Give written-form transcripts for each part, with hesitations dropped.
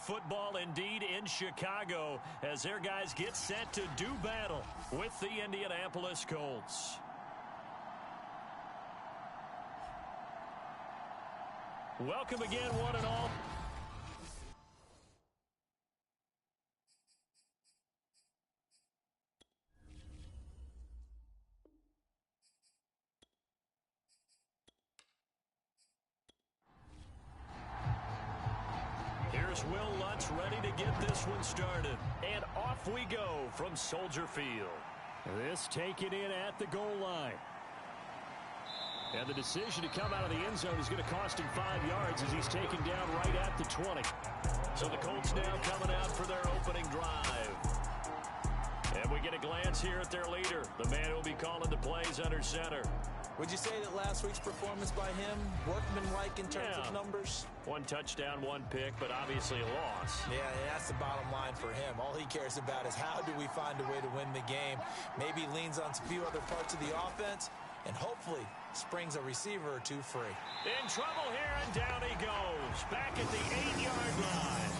football indeed in Chicago as their guys get set to do battle with the Indianapolis Colts. Welcome again, one and all. Here's Will Lutz ready to get this one started. And off we go from Soldier Field. This taken in at the goal line. And the decision to come out of the end zone is going to cost him 5 yards as he's taken down right at the 20. So the Colts now coming out for their opening drive. And we get a glance here at their leader, the man who will be calling the plays under center. Would you say that last week's performance by him, workmanlike in terms of numbers? 1 touchdown, 1 pick, but obviously a loss. Yeah, that's the bottom line for him. All he cares about is how do we find a way to win the game. Maybe leans on a few other parts of the offense, and hopefully springs a receiver or two free. In trouble here, and down he goes. Back at the 8-yard line.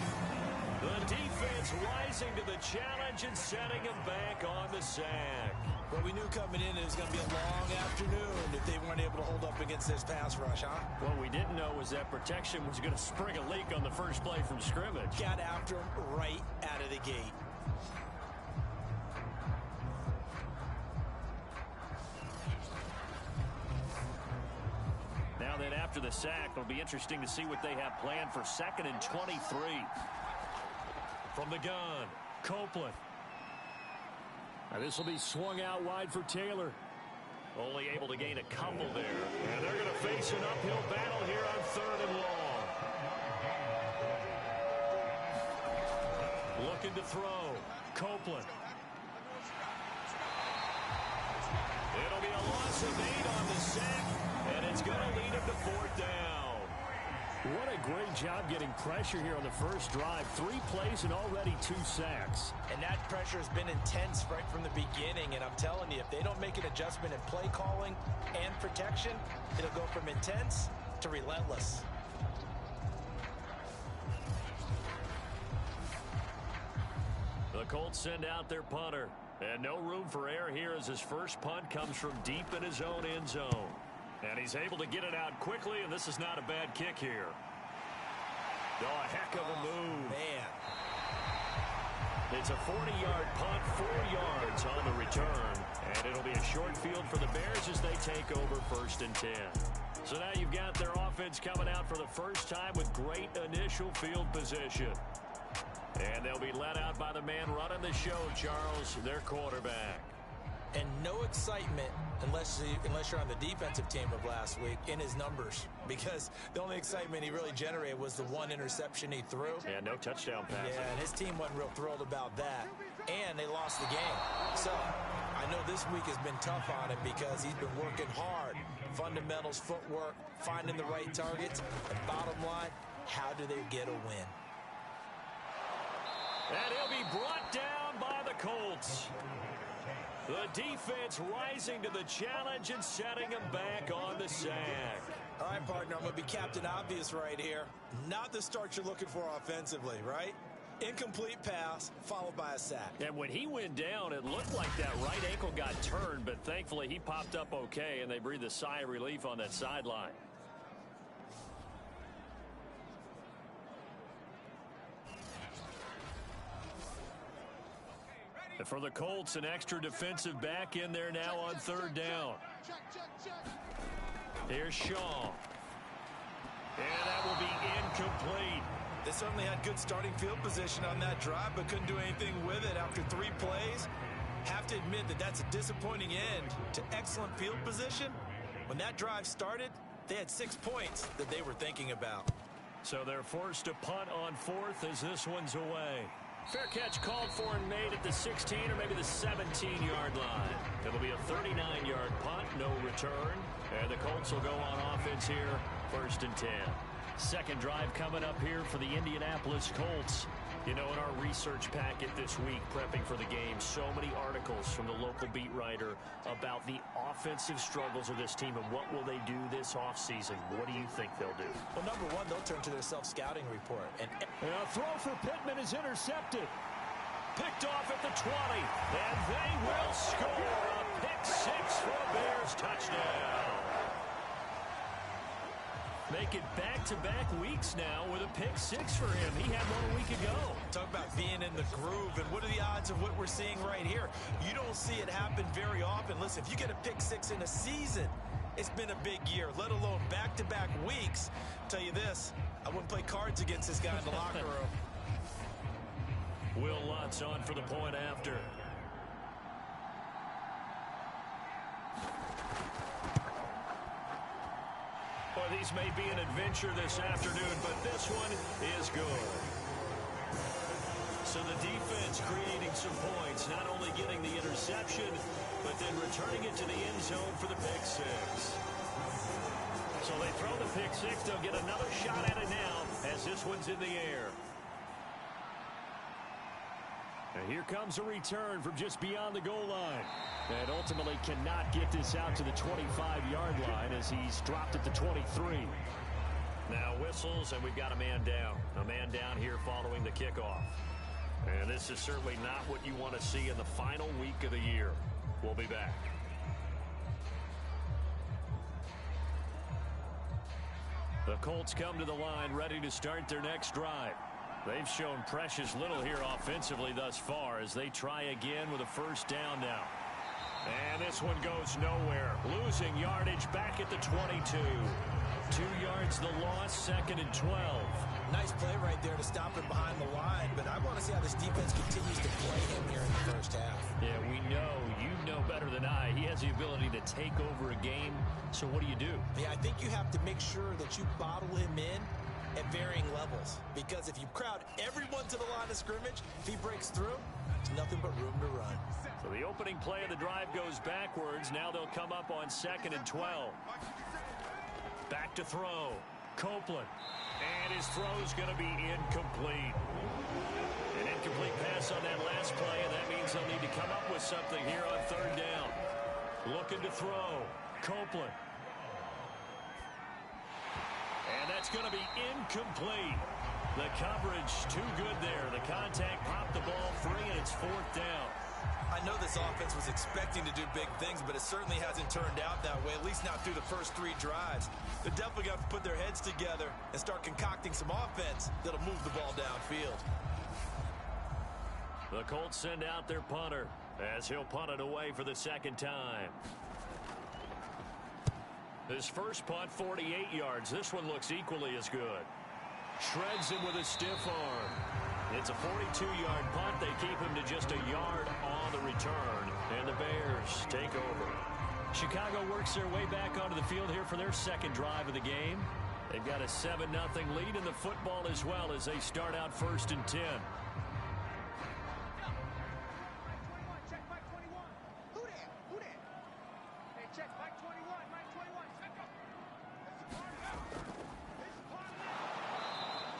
The defense rising to the challenge and setting him back on the sack. Well, we knew coming in it was going to be a long afternoon if they weren't able to hold up against this pass rush, huh? What we didn't know was that protection was going to spring a leak on the first play from scrimmage. Got after him right out of the gate. Now then, after the sack, it'll be interesting to see what they have planned for 2nd and 23. From the gun, Copeland. Now this will be swung out wide for Taylor. Only able to gain a couple there. And they're going to face an uphill battle here on 3rd and long. Looking to throw. Copeland. It'll be a loss of 8 on the sack, and it's going to lead him to 4th down. What a great job getting pressure here on the first drive. 3 plays and already 2 sacks. And that pressure has been intense right from the beginning. And I'm telling you, if they don't make an adjustment in play calling and protection, it'll go from intense to relentless. The Colts send out their punter. And no room for error here as his first punt comes from deep in his own end zone. And he's able to get it out quickly, and this is not a bad kick here. Oh, a heck of a move. Man. It's a 40-yard punt, 4 yards on the return. And it'll be a short field for the Bears as they take over 1st and 10. So now you've got their offense coming out for the first time with great initial field position. And they'll be led out by the man running the show, Charles, their quarterback. And no excitement unless you're on the defensive team of last week in his numbers, because the only excitement he really generated was the 1 interception he threw. Yeah, no touchdown pass. Yeah, and his team wasn't real thrilled about that, and they lost the game. So I know this week has been tough on him because he's been working hard. Fundamentals, footwork, finding the right targets. And bottom line, how do they get a win? And he'll be brought down by the Colts. The defense rising to the challenge and setting him back on the sack. All right, partner, I'm going to be Captain Obvious right here. Not the start you're looking for offensively, right? Incomplete pass, followed by a sack. And when he went down, it looked like that right ankle got turned, but thankfully he popped up okay, and they breathed a sigh of relief on that sideline. And for the Colts, an extra defensive back in there now on 3rd down. Here's Shaw. And that will be incomplete. They certainly had good starting field position on that drive, but couldn't do anything with it after 3 plays. Have to admit that that's a disappointing end to excellent field position. When that drive started, they had 6 points that they were thinking about. So they're forced to punt on 4th as this one's away. Fair catch called for and made at the 16 or maybe the 17-yard line. It'll be a 39-yard punt, no return. And the Colts will go on offense here, 1st and 10. Second drive coming up here for the Indianapolis Colts. You know, in our research packet this week, prepping for the game, so many articles from the local beat writer about the offensive struggles of this team and what will they do this offseason. What do you think they'll do? Well, number one, they'll turn to their self-scouting report. And a throw for Pittman is intercepted. Picked off at the 20, and they will score a pick six for a Bears touchdown. Make it back-to-back weeks now with a pick six for him. He had one a week ago. Talk about being in the groove, and what are the odds of what we're seeing right here? You don't see it happen very often. Listen, if you get a pick six in a season, it's been a big year, let alone back-to-back weeks. I'll tell you this, I wouldn't play cards against this guy in the locker room. Will Lutz on for the point after. Well, these may be an adventure this afternoon, but this one is good. So the defense creating some points, not only getting the interception, but then returning it to the end zone for the pick six. So they throw the pick six. They'll get another shot at it now as this one's in the air. And here comes a return from just beyond the goal line. And ultimately cannot get this out to the 25-yard line as he's dropped at the 23. Now whistles, and we've got a man down. A man down here following the kickoff. And this is certainly not what you want to see in the final week of the year. We'll be back. The Colts come to the line ready to start their next drive. They've shown precious little here offensively thus far as they try again with a first down now. And this one goes nowhere. Losing yardage back at the 22. 2 yards the loss, second and 12. Nice play right there to stop him behind the line, but I want to see how this defense continues to play him here in the first half. Yeah, we know. You know better than I. He has the ability to take over a game, so what do you do? Yeah, I think you have to make sure that you bottle him in at varying levels, because if you crowd everyone to the line of scrimmage, if he breaks through, there's nothing but room to run. So the opening play of the drive goes backwards. Now they'll come up on second and 12. Back to throw. Copeland. And his throw's going to be incomplete. An incomplete pass on that last play, and that means they'll need to come up with something here on third down. Looking to throw. Copeland. And that's going to be incomplete. The coverage too good there. The contact popped the ball free, and it's fourth down. I know this offense was expecting to do big things, but it certainly hasn't turned out that way, at least not through the first 3 drives. They're definitely going to have to put their heads together and start concocting some offense that'll move the ball downfield. The Colts send out their punter as he'll punt it away for the second time. His first punt, 48 yards. This one looks equally as good. Shreds him with a stiff arm. It's a 42-yard punt. They keep him to just a yard on the return. And the Bears take over. Chicago works their way back onto the field here for their second drive of the game. They've got a 7-0 lead in the football as well as they start out first and 10.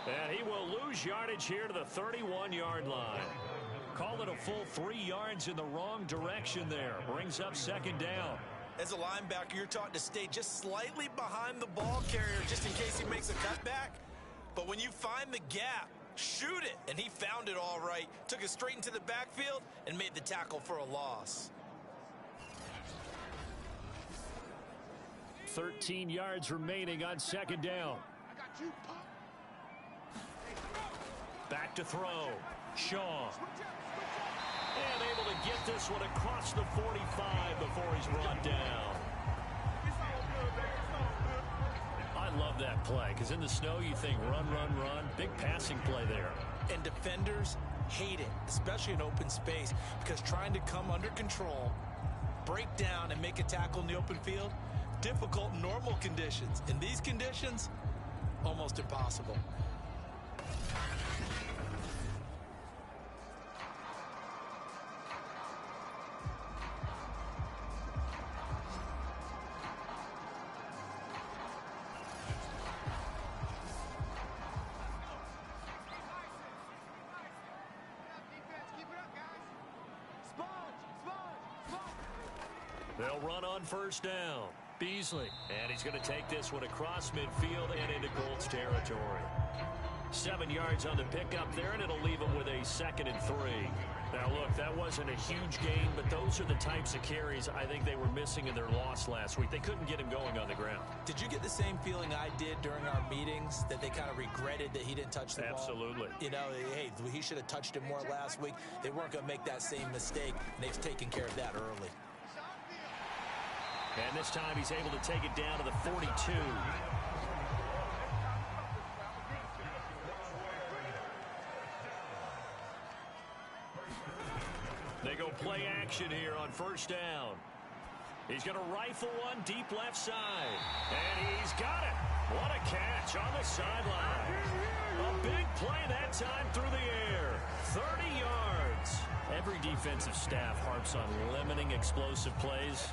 And he will lose yardage here to the 31-yard line. Call it a full 3 yards in the wrong direction there. Brings up second down. As a linebacker, you're taught to stay just slightly behind the ball carrier just in case he makes a cutback. But when you find the gap, shoot it. And he found it all right. Took it straight into the backfield and made the tackle for a loss. 13 yards remaining on second down. Back to throw. Shaw. And able to get this one across the 45 before he's brought down. I love that play because in the snow you think run, run, run. Big passing play there. And defenders hate it, especially in open space, because trying to come under control, break down, and make a tackle in the open field, difficult in normal conditions. In these conditions, almost impossible. They'll run on first down. Beasley. And he's going to take this one across midfield and into Colts territory. 7 yards on the pickup there, and it'll leave him with a 2nd and 3. Now, look, that wasn't a huge gain, but those are the types of carries I think they were missing in their loss last week. They couldn't get him going on the ground. Did you get the same feeling I did during our meetings, that they kind of regretted that he didn't touch the ball? Absolutely. You know, hey, he should have touched it more last week. They weren't going to make that same mistake, and they've taken care of that early. And this time he's able to take it down to the 42. They go play action here on first down. He's going to rifle one deep left side. And he's got it. What a catch on the sideline. A big play that time through the air. 30 yards. Every defensive staff harps on limiting explosive plays.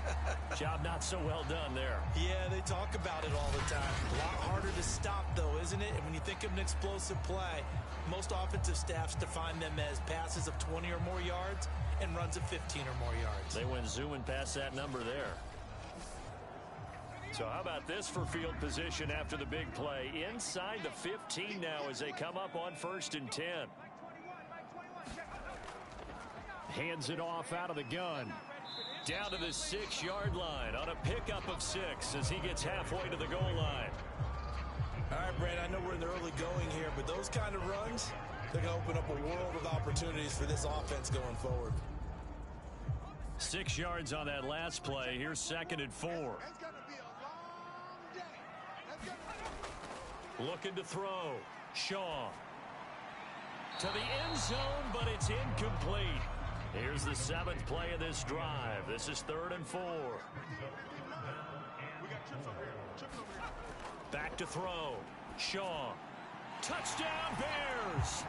Job not so well done there. Yeah, they talk about it all the time. A lot harder to stop, though, isn't it? And when you think of an explosive play, most offensive staffs define them as passes of 20 or more yards and runs of 15 or more yards. They went zooming past that number there. So how about this for field position after the big play? Inside the 15 now as they come up on 1st and 10. Hands it off out of the gun. Down to the 6-yard line on a pickup of 6 as he gets halfway to the goal line. All right, Brandon, I know we're in the early going here, but those kind of runs, they're going to open up a world of opportunities for this offense going forward. 6 yards on that last play. Here's 2nd and 4. Looking to throw. Shaw. To the end zone, but it's incomplete. Here's the 7th play of this drive. This is 3rd and 4. Back to throw. Shaw. Touchdown Bears.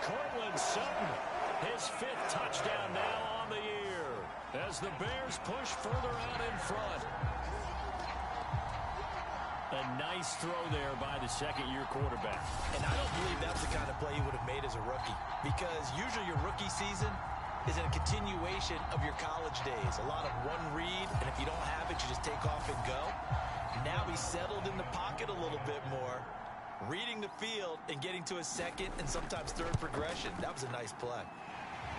Cortland Sutton. His 5th touchdown now on the year as the Bears push further out in front. A nice throw there by the 2nd-year quarterback. And I don't believe that's the kind of play he would have made as a rookie, because usually your rookie season is a continuation of your college days. A lot of one read, and if you don't have it, you just take off and go. Now he's settled in the pocket a little bit more, reading the field and getting to a 2nd and sometimes 3rd progression. That was a nice play.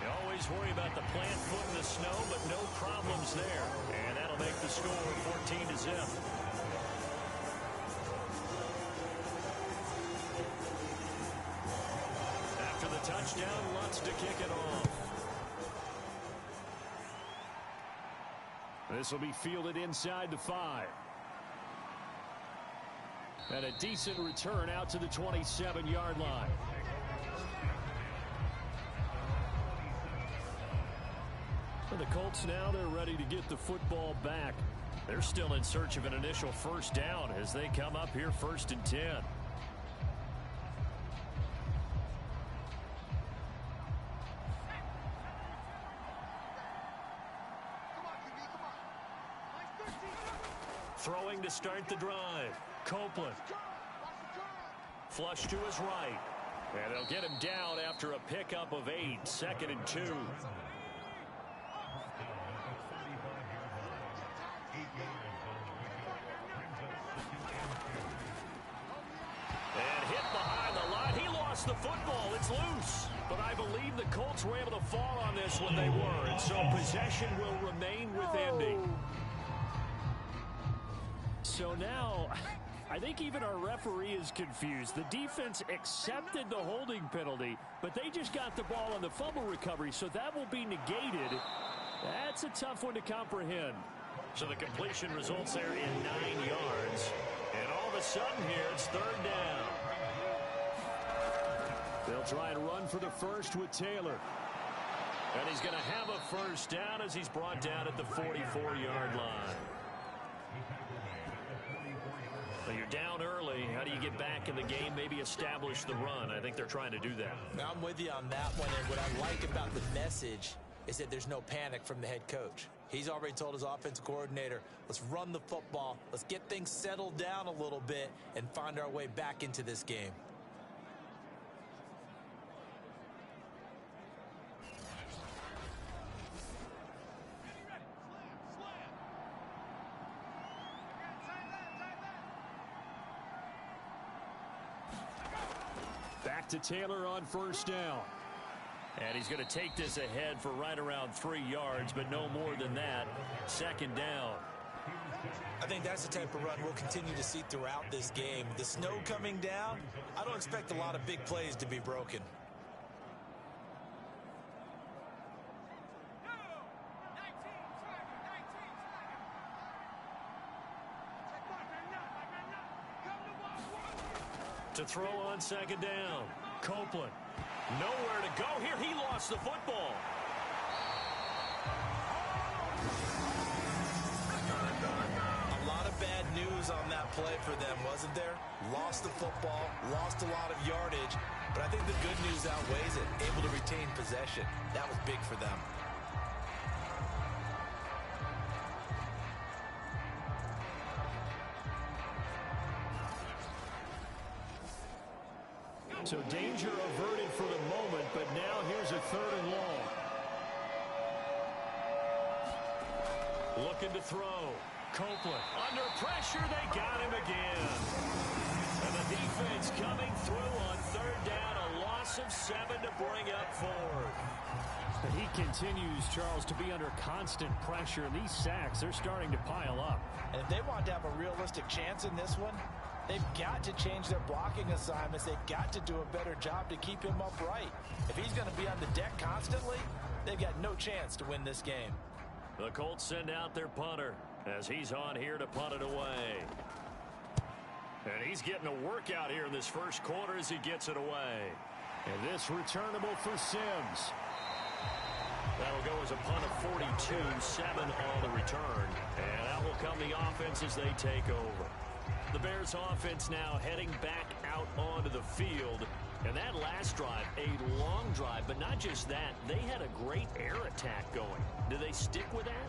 You always worry about the plant foot in the snow, but no problems there. And that'll make the score 14-0. After the touchdown, Lutz to kick it off. This will be fielded inside the 5. And a decent return out to the 27-yard line. For the Colts now, they're ready to get the football back. They're still in search of an initial first down as they come up here 1st and 10. Throwing to start the drive. Copeland. Flush to his right. And they'll get him down after a pickup of 8. 2nd and 2. And hit behind the line. He lost the football. It's loose. But I believe the Colts were able to fall on this when they were. And so possession will remain with Indy. So now, I think even our referee is confused. The defense accepted the holding penalty, but they just got the ball on the fumble recovery, so that will be negated. That's a tough one to comprehend. So the completion results there in 9 yards. And all of a sudden here, it's 3rd down. They'll try and run for the first with Taylor. And he's going to have a first down as he's brought down at the 44-yard line. Well, you're down early. How do you get back in the game, maybe establish the run? I think they're trying to do that. Now, I'm with you on that one, and what I like about the message is that there's no panic from the head coach. He's already told his offensive coordinator, let's run the football, let's get things settled down a little bit and find our way back into this game. back to Taylor on first down. And he's going to take this ahead for right around 3 yards, but no more than that. Second down. I think that's the type of run we'll continue to see throughout this game. The snow coming down, I don't expect a lot of big plays to be broken. To throw on second down. Copeland. Nowhere to go here. He lost the football. A lot of bad news on that play for them, wasn't there? Lost the football, lost a lot of yardage, but I think the good news outweighs it. Able to retain possession. That was big for them. So danger averted for the moment, but now here's a 3rd and long. Looking to throw. Copeland under pressure. They got him again. And the defense coming through on 3rd down. A loss of 7 to bring up 4th. But he continues, Charles, to be under constant pressure. And these sacks, they're starting to pile up. And if they want to have a realistic chance in this one, they've got to change their blocking assignments. They've got to do a better job to keep him upright. If he's going to be on the deck constantly, they've got no chance to win this game. The Colts send out their punter as he's on here to punt it away. And he's getting a workout here in this first quarter as he gets it away. And this returnable for Sims. That'll go as a punt of 42, 7 on the return. And that will come the offense as they take over. The Bears offense now heading back out onto the field. And that last drive, a long drive, but not just that, they had a great air attack going. Do they stick with that?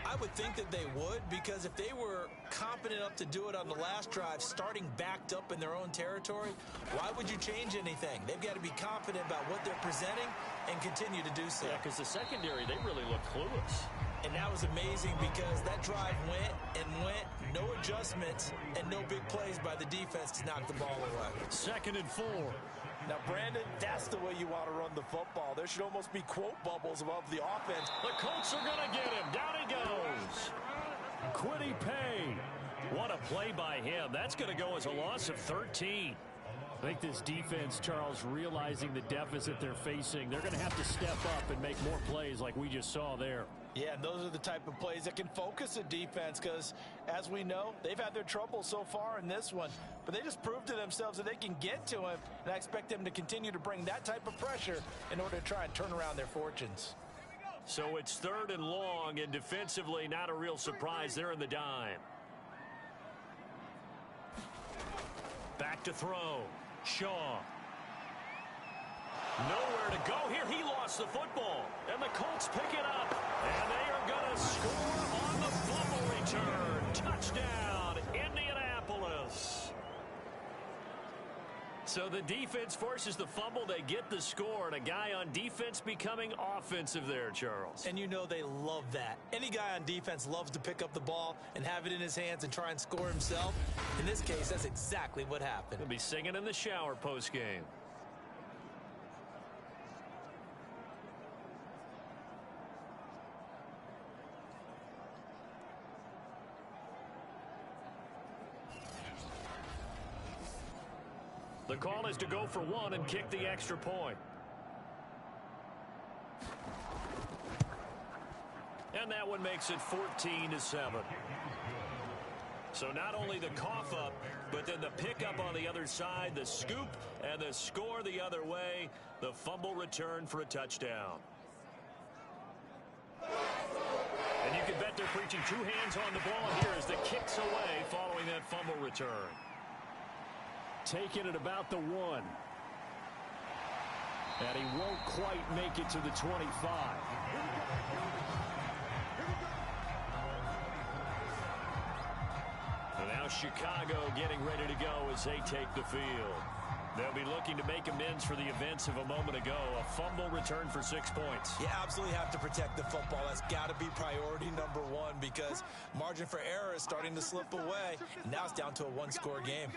I would think that they would, because if they were competent enough to do it on the last drive, starting backed up in their own territory, why would you change anything? They've got to be confident about what they're presenting and continue to do so. Yeah, because the secondary, they really look clueless. And that was amazing because that drive went and went, no adjustments, and no big plays by the defense to knock the ball away. 2nd and 4. Now, Brandon, that's the way you want to run the football. There should almost be quote bubbles above the offense. The Colts are going to get him. Down he goes. Quiddy Pay. What a play by him. That's going to go as a loss of 13. I think this defense, Charles, realizing the deficit they're facing, they're going to have to step up and make more plays like we just saw there. Yeah, and those are the type of plays that can focus a defense because, as we know, they've had their trouble so far in this one. But they just proved to themselves that they can get to him, and I expect them to continue to bring that type of pressure in order to try and turn around their fortunes. So it's 3rd and long, and defensively not a real surprise. They're in the dime. Back to throw. Shaw. Nowhere to go here. He lost the football. And the Colts pick it up. And they are going to score on the fumble return. Touchdown, Indianapolis. So the defense forces the fumble. They get the score. And a guy on defense becoming offensive there, Charles. And you know they love that. Any guy on defense loves to pick up the ball and have it in his hands and try and score himself. In this case, that's exactly what happened. He'll be singing in the shower postgame. The call is to go for 1 and kick the extra point. And that one makes it 14-7. So not only the cough up, but then the pickup on the other side, the scoop, and the score the other way. The fumble return for a touchdown. And you can bet they're preaching 2 hands on the ball here as the kick's away following that fumble return. Taking it about the 1. And he won't quite make it to the 25. And now Chicago getting ready to go as they take the field. They'll be looking to make amends for the events of a moment ago. A fumble return for 6 points. You absolutely have to protect the football. That's got to be priority number one because margin for error is starting to slip away. And now it's down to a one-score game.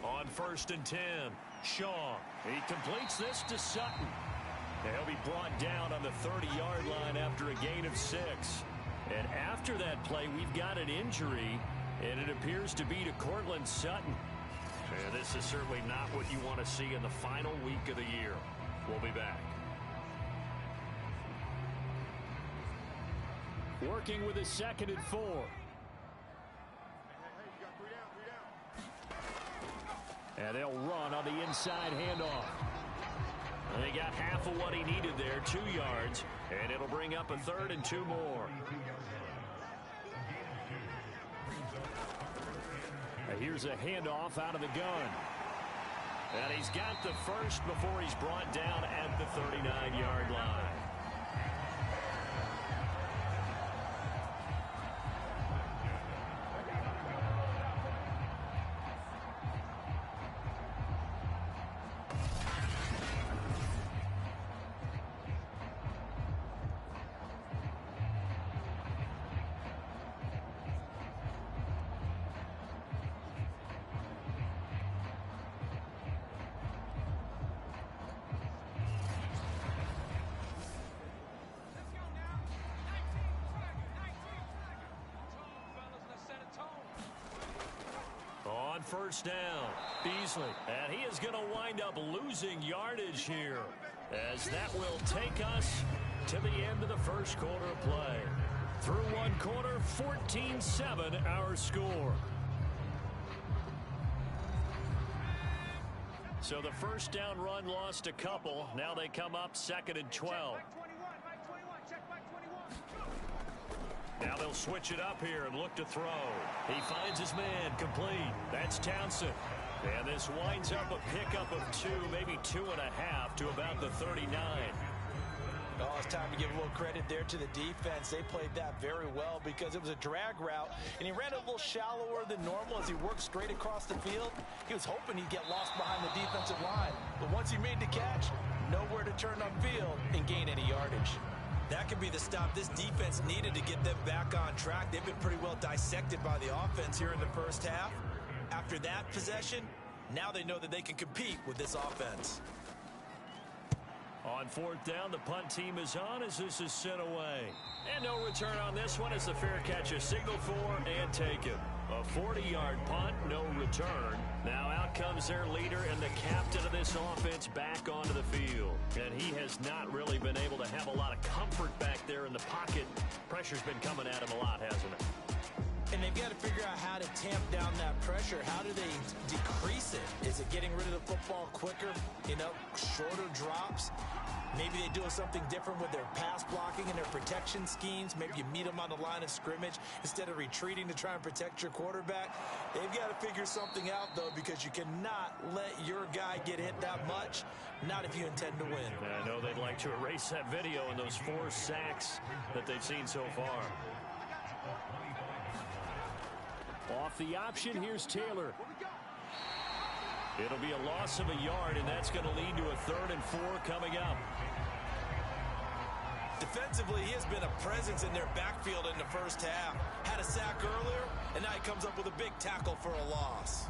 On 1st and 10, Shaw. He completes this to Sutton. And he'll be brought down on the 30-yard line after a gain of 6. And after that play, we've got an injury, and it appears to be to Cortland Sutton. And this is certainly not what you want to see in the final week of the year. We'll be back. Working with a 2nd and 4. And they'll run on the inside handoff. And they got half of what he needed there, 2 yards, and it'll bring up a 3rd and 2 more. Here's a handoff out of the gun. And he's got the first before he's brought down at the 39-yard line. On 1st down, Beasley. And he is going to wind up losing yardage here, as that will take us to the end of the first quarter of play. Through one quarter, 14-7 our score. So the 1st down run lost a couple. Now they come up 2nd and 12. Now they'll switch it up here and look to throw. He finds his man complete. That's Townsend. And this winds up a pickup of 2, maybe 2.5 to about the 39. Oh, it's time to give a little credit there to the defense. They played that very well because it was a drag route, and he ran a little shallower than normal as he worked straight across the field. He was hoping he'd get lost behind the defensive line. But once he made the catch, nowhere to turn upfield and gain any yardage. That could be the stop this defense needed to get them back on track. They've been pretty well dissected by the offense here in the first half. After that possession, now they know that they can compete with this offense. On 4th down, the punt team is on as this is sent away. And no return on this one as the fair catch is signaled for and taken. A 40-yard punt, no return. Now out comes their leader and the captain of this offense back onto the field. And he has not really been able to have a lot of comfort back there in the pocket. Pressure's been coming at him a lot, hasn't it? And they've got to figure out how to tamp down that pressure. How do they decrease it? Is it getting rid of the football quicker? Shorter drops? Maybe they do something different with their pass blocking and their protection schemes. Maybe you meet them on the line of scrimmage instead of retreating to try and protect your quarterback. They've got to figure something out, though, because you cannot let your guy get hit that much, not if you intend to win. I know they'd like to erase that video and those 4 sacks that they've seen so far. Off the option, here's Taylor. It'll be a loss of a yard, and that's going to lead to a 3rd and 4 coming up. Defensively, he has been a presence in their backfield in the first half. Had a sack earlier, and now he comes up with a big tackle for a loss.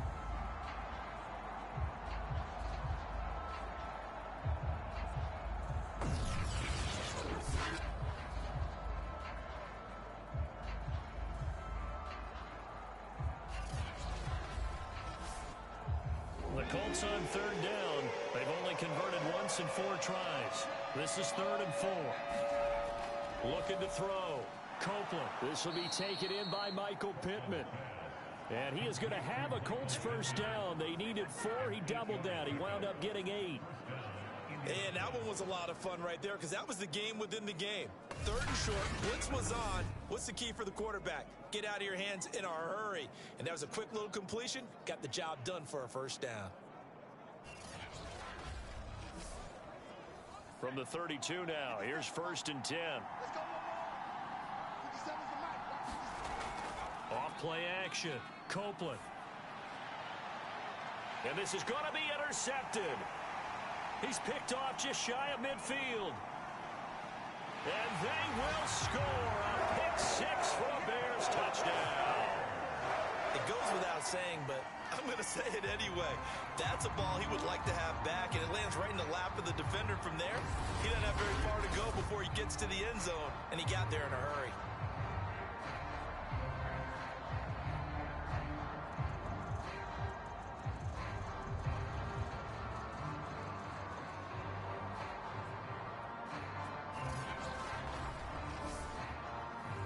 The Colts on 3rd down. They've only converted once in 4 tries. This is 3rd and 4. Looking to throw. Copeland. This will be taken in by Michael Pittman. And he is going to have a Colts 1st down. They needed 4. He doubled that. He wound up getting 8. And that one was a lot of fun right there because that was the game within the game. 3rd and short. Blitz was on. What's the key for the quarterback? Get out of your hands in a hurry. And that was a quick little completion. Got the job done for a 1st down. From the 32 now, here's 1st and 10. Off play action. Copeland. And this is going to be intercepted. He's picked off just shy of midfield. And they will score a pick six for a Bears touchdown. It goes without saying, but I'm going to say it anyway. That's a ball he would like to have back, and it lands right in the lap of the defender from there. He doesn't have very far to go before he gets to the end zone, and he got there in a hurry.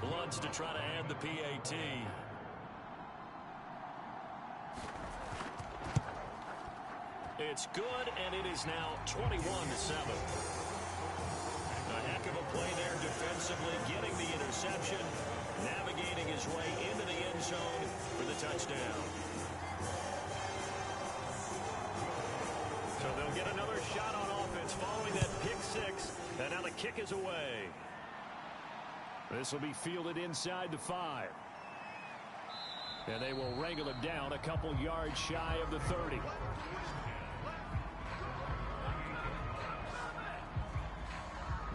Bloods to try to add the PAT. It's good, and it is now 21-7. A heck of a play there defensively, getting the interception, navigating his way into the end zone for the touchdown. So they'll get another shot on offense following that pick six, and now the kick is away. This will be fielded inside the 5. And they will wrangle it down a couple yards shy of the 30.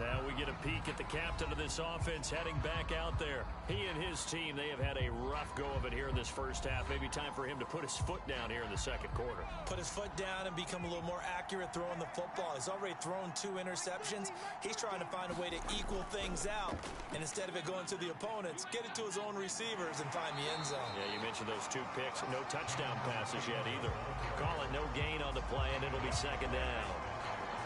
Now we get a peek at the captain of this offense heading back out there. He and his team, they have had a rough go of it here in this first half. Maybe time for him to put his foot down here in the second quarter. Put his foot down and become a little more accurate throwing the football. He's already thrown 2 interceptions. He's trying to find a way to equal things out. And instead of it going to the opponents, get it to his own receivers and find the end zone. Yeah, you mentioned those 2 picks. No touchdown passes yet either. Call it no gain on the play, and it'll be second down.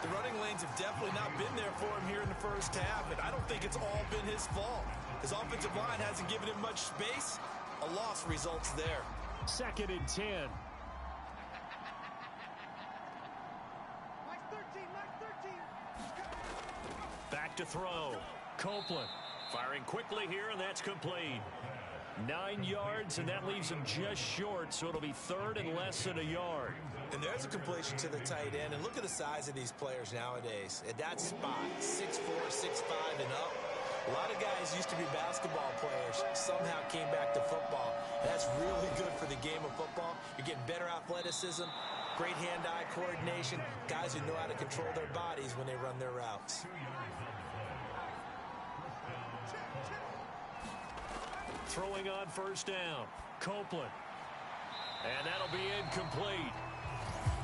The running lanes have definitely not been there for him here in the first half, and I don't think it's all been his fault. His offensive line hasn't given him much space. A loss results there. Second and 10. Back to throw. Copeland firing quickly here, and that's complete. 9 yards, and that leaves him just short, so it'll be third and less than a yard. And there's a completion to the tight end. And look at the size of these players nowadays. At that spot, 6'4", 6'5", and up. A lot of guys used to be basketball players, somehow came back to football. And that's really good for the game of football. You're getting better athleticism, great hand-eye coordination, guys who know how to control their bodies when they run their routes. Throwing on first down. Copeland. And that'll be incomplete.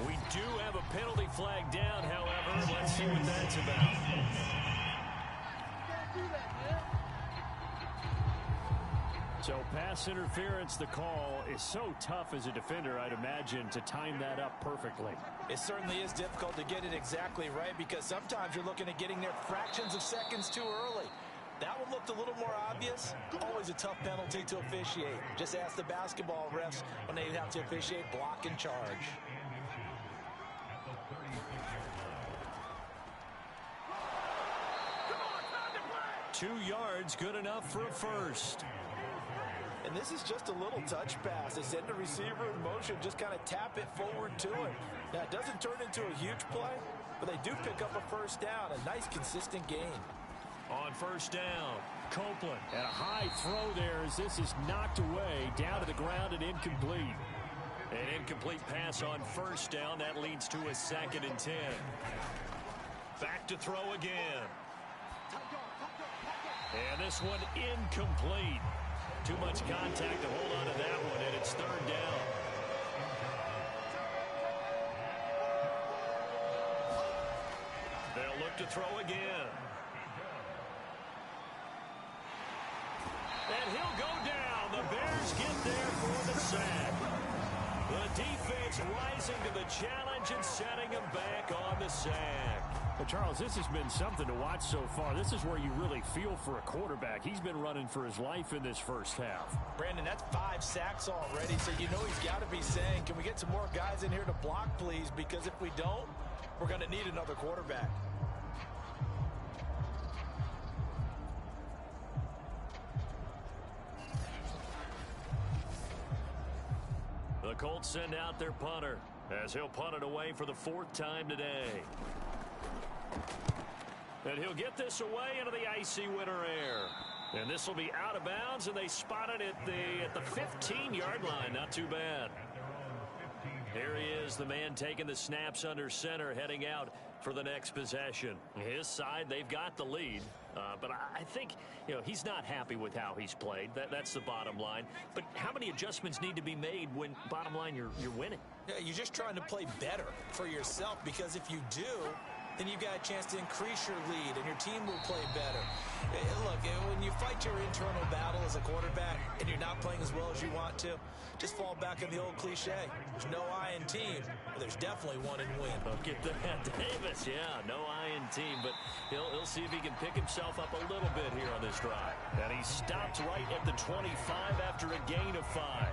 We do have a penalty flag down, however. Let's see what that's about. So pass interference, the call is so tough as a defender, I'd imagine, to time that up perfectly. It certainly is difficult to get it exactly right because sometimes you're looking at getting there fractions of seconds too early. That one looked a little more obvious. Always a tough penalty to officiate. Just ask the basketball refs when they have to officiate block and charge. 2 yards, good enough for a first. And this is just a little touch pass. They send the receiver in motion, just kind of tap it forward to him. Now, it doesn't turn into a huge play, but they do pick up a first down. A nice, consistent gain. On first down, Copeland. And a high throw there as this is knocked away, down to the ground and incomplete. An incomplete pass on first down. That leads to a 2nd and 10. Back to throw again. And this one incomplete. Too much contact to hold on to that one, and it's 3rd down. They'll look to throw again. And he'll go down. The Bears get there for the sack. The defense rising to the challenge and setting him back on the sack. Well, Charles, this has been something to watch so far. This is where you really feel for a quarterback. He's been running for his life in this first half. Brandon, that's 5 sacks already, so you know he's got to be saying, can we get some more guys in here to block, please? Because if we don't, we're going to need another quarterback. The Colts send out their punter as he'll punt it away for the 4th time today. And he'll get this away into the icy winter air. And this will be out of bounds, and they spot it at the 15-yard line. Not too bad. Here he is, the man taking the snaps under center, heading out for the next possession. His side, they've got the lead. But I think, he's not happy with how he's played. That's the bottom line. But how many adjustments need to be made when, bottom line, you're winning? Yeah, you're just trying to play better for yourself, because if you do, then you've got a chance to increase your lead, and your team will play better. Look, when you fight your internal battle as a quarterback and you're not playing as well as you want to, just fall back in the old cliche. There's no I in team, but there's definitely one in win. Look at that, Davis. Yeah, no I in team, but he'll see if he can pick himself up a little bit here on this drive. And he stopped right at the 25 after a gain of 5.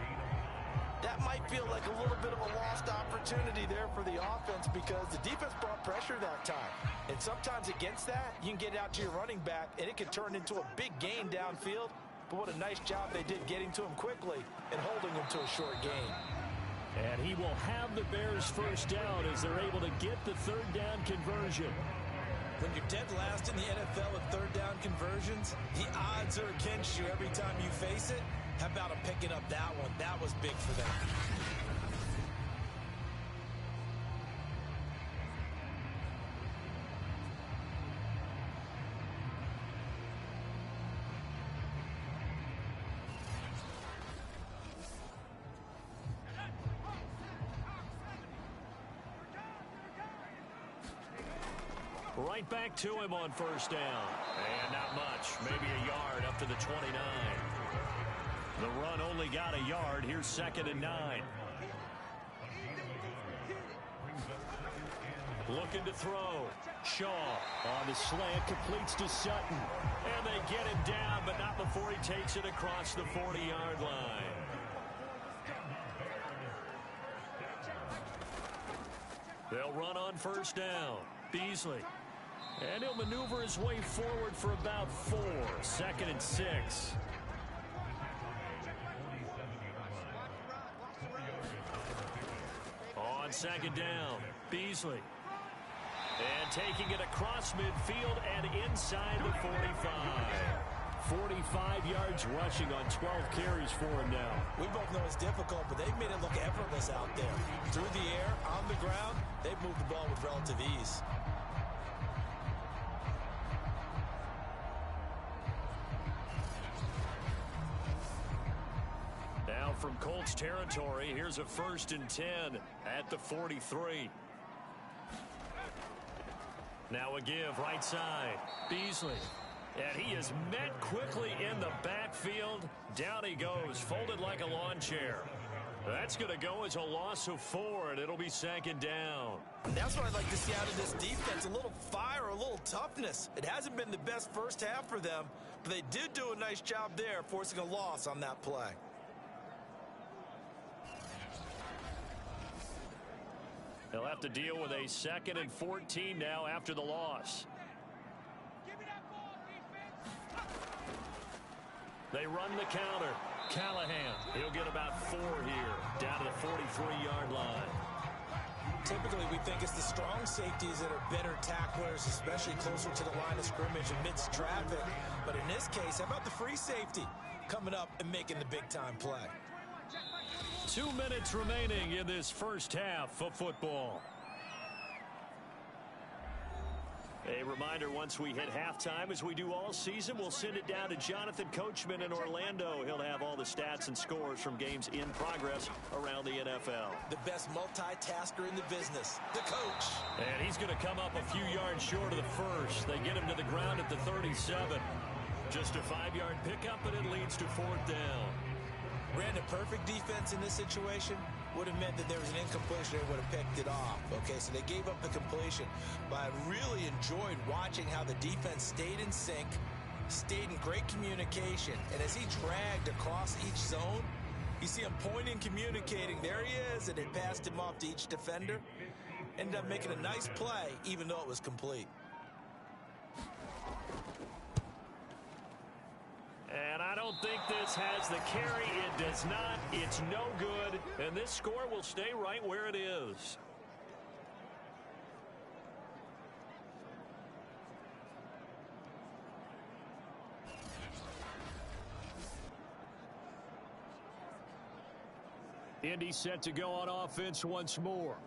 That might feel like a little bit of a lost opportunity there for the offense, because the defense brought pressure that time. And sometimes against that, you can get out to your running back, and it can turn into a big gain downfield. But what a nice job they did getting to him quickly and holding him to a short gain. And he will have the Bears first down as they're able to get the third down conversion. When you're dead last in the NFL with third down conversions, the odds are against you every time you face it. How about him picking up that one? That was big for them. Right back to him on first down. And not much. Maybe a yard up to the 29. The run only got a yard. Here's 2nd and 9. Looking to throw. Shaw on the slant, completes to Sutton. And they get him down, but not before he takes it across the 40-yard line. They'll run on first down. Beasley. And he'll maneuver his way forward for about 4. 2nd and 6. On 2nd down, Beasley. And taking it across midfield and inside the 45. 45 yards rushing on 12 carries for him now. We both know it's difficult, but they've made it look effortless out there. Through the air, on the ground, they've moved the ball with relative ease. Now from Colts territory, here's a 1st and 10 at the 43. Now a give right side. Beasley. And he is met quickly in the backfield. Down he goes, folded like a lawn chair. That's going to go as a loss of 4, and it'll be 2nd down. And that's what I'd like to see out of this defense, a little fire, a little toughness. It hasn't been the best first half for them, but they did do a nice job there, forcing a loss on that play. They'll have to deal with a 2nd and 14 now after the loss. They run the counter. Callahan, he'll get about 4 here, down to the 43-yard line. Typically, we think it's the strong safeties that are better tacklers, especially closer to the line of scrimmage amidst traffic. But in this case, how about the free safety coming up and making the big-time play? 2 minutes remaining in this first half of football. A reminder, once we hit halftime, as we do all season, we'll send it down to Jonathan Coachman in Orlando. He'll have all the stats and scores from games in progress around the NFL. The best multitasker in the business, the coach. And he's going to come up a few yards short of the first. They get him to the ground at the 37. Just a 5-yard pickup, and it leads to 4th down. Ran a perfect defense in this situation. Would have meant that there was an incompletion. They would have picked it off. Okay, so they gave up the completion. But I really enjoyed watching how the defense stayed in sync, stayed in great communication. And as he dragged across each zone, you see him pointing, communicating. There he is, and it passed him off to each defender. Ended up making a nice play, even though it was complete. And I don't think this has the carry. It does not. It's no good. And this score will stay right where it is. Indy set to go on offense once more.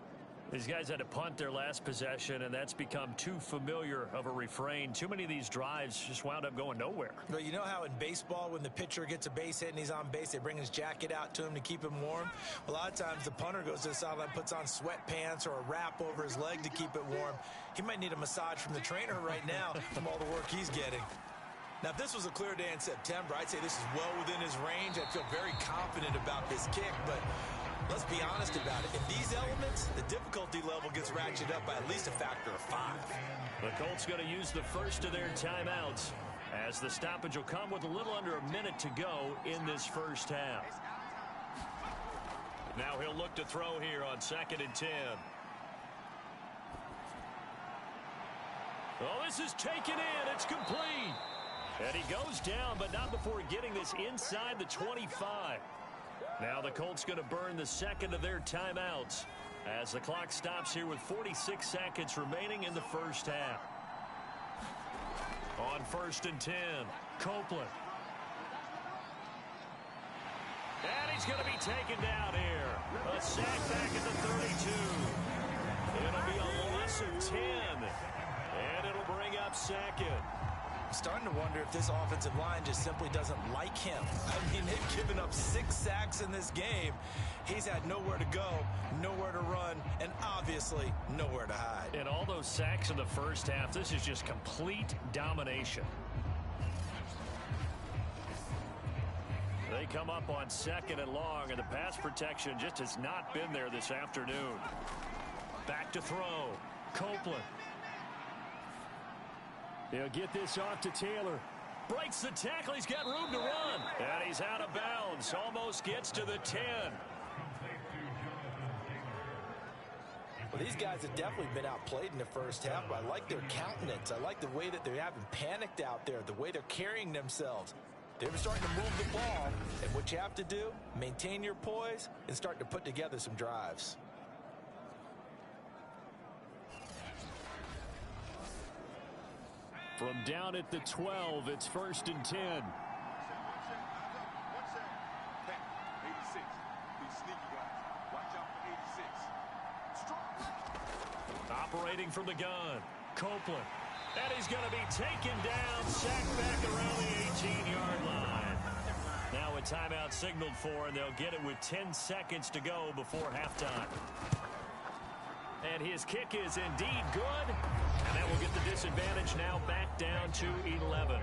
These guys had to punt their last possession, and that's become too familiar of a refrain. Too many of these drives just wound up going nowhere. Well, you know how in baseball, when the pitcher gets a base hit and he's on base, they bring his jacket out to him to keep him warm? A lot of times the punter goes to the sideline, puts on sweatpants or a wrap over his leg to keep it warm. He might need a massage from the trainer right now from all the work he's getting. Now, if this was a clear day in September, I'd say this is well within his range. I feel very confident about this kick, but let's be honest about it. In these elements, the difficulty level gets ratcheted up by at least a factor of 5. The Colts going to use the first of their timeouts, as the stoppage will come with a little under a minute to go in this first half. Now he'll look to throw here on 2nd and 10. Oh, this is taken in. It's complete. And he goes down, but not before getting this inside the 25. Now the Colts going to burn the second of their timeouts as the clock stops here with 46 seconds remaining in the first half. On 1st and 10, Copeland. And he's going to be taken down here. A sack back at the 32. It'll be a loss of 10. And it'll bring up 2nd. I'm starting to wonder if this offensive line just simply doesn't like him. I mean, they've given up 6 sacks in this game. He's had nowhere to go, nowhere to run, and obviously nowhere to hide. And all those sacks in the first half, this is just complete domination. They come up on 2nd and long, and the pass protection just has not been there this afternoon. Back to throw. Copeland. He'll get this off to Taylor. Breaks the tackle. He's got room to run. And he's out of bounds. Almost gets to the 10. Well, these guys have definitely been outplayed in the first half, but I like their countenance. I like the way that they haven't panicked out there, the way they're carrying themselves. They're starting to move the ball, and what you have to do, maintain your poise and start to put together some drives. From down at the 12, it's 1st and 10. Operating from the gun, Copeland. And he's going to be taken down, sacked back around the 18-yard line. Now a timeout signaled for, and they'll get it with 10 seconds to go before halftime. And his kick is indeed good. And that will get the disadvantage now back down to 11.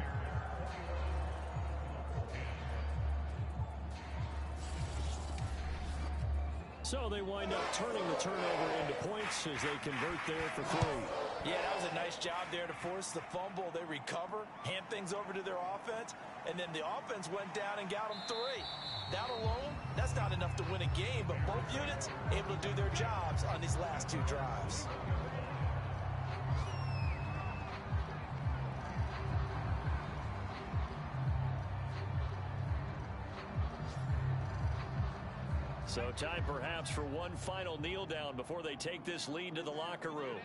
So they wind up turning the turnover into points as they convert there for 3. Yeah, that was a nice job there to force the fumble. They recover, hand things over to their offense, and then the offense went down and got them 3. That alone, that's not enough to win a game, but both units able to do their jobs on these last 2 drives. So time perhaps for one final kneel down before they take this lead to the locker room.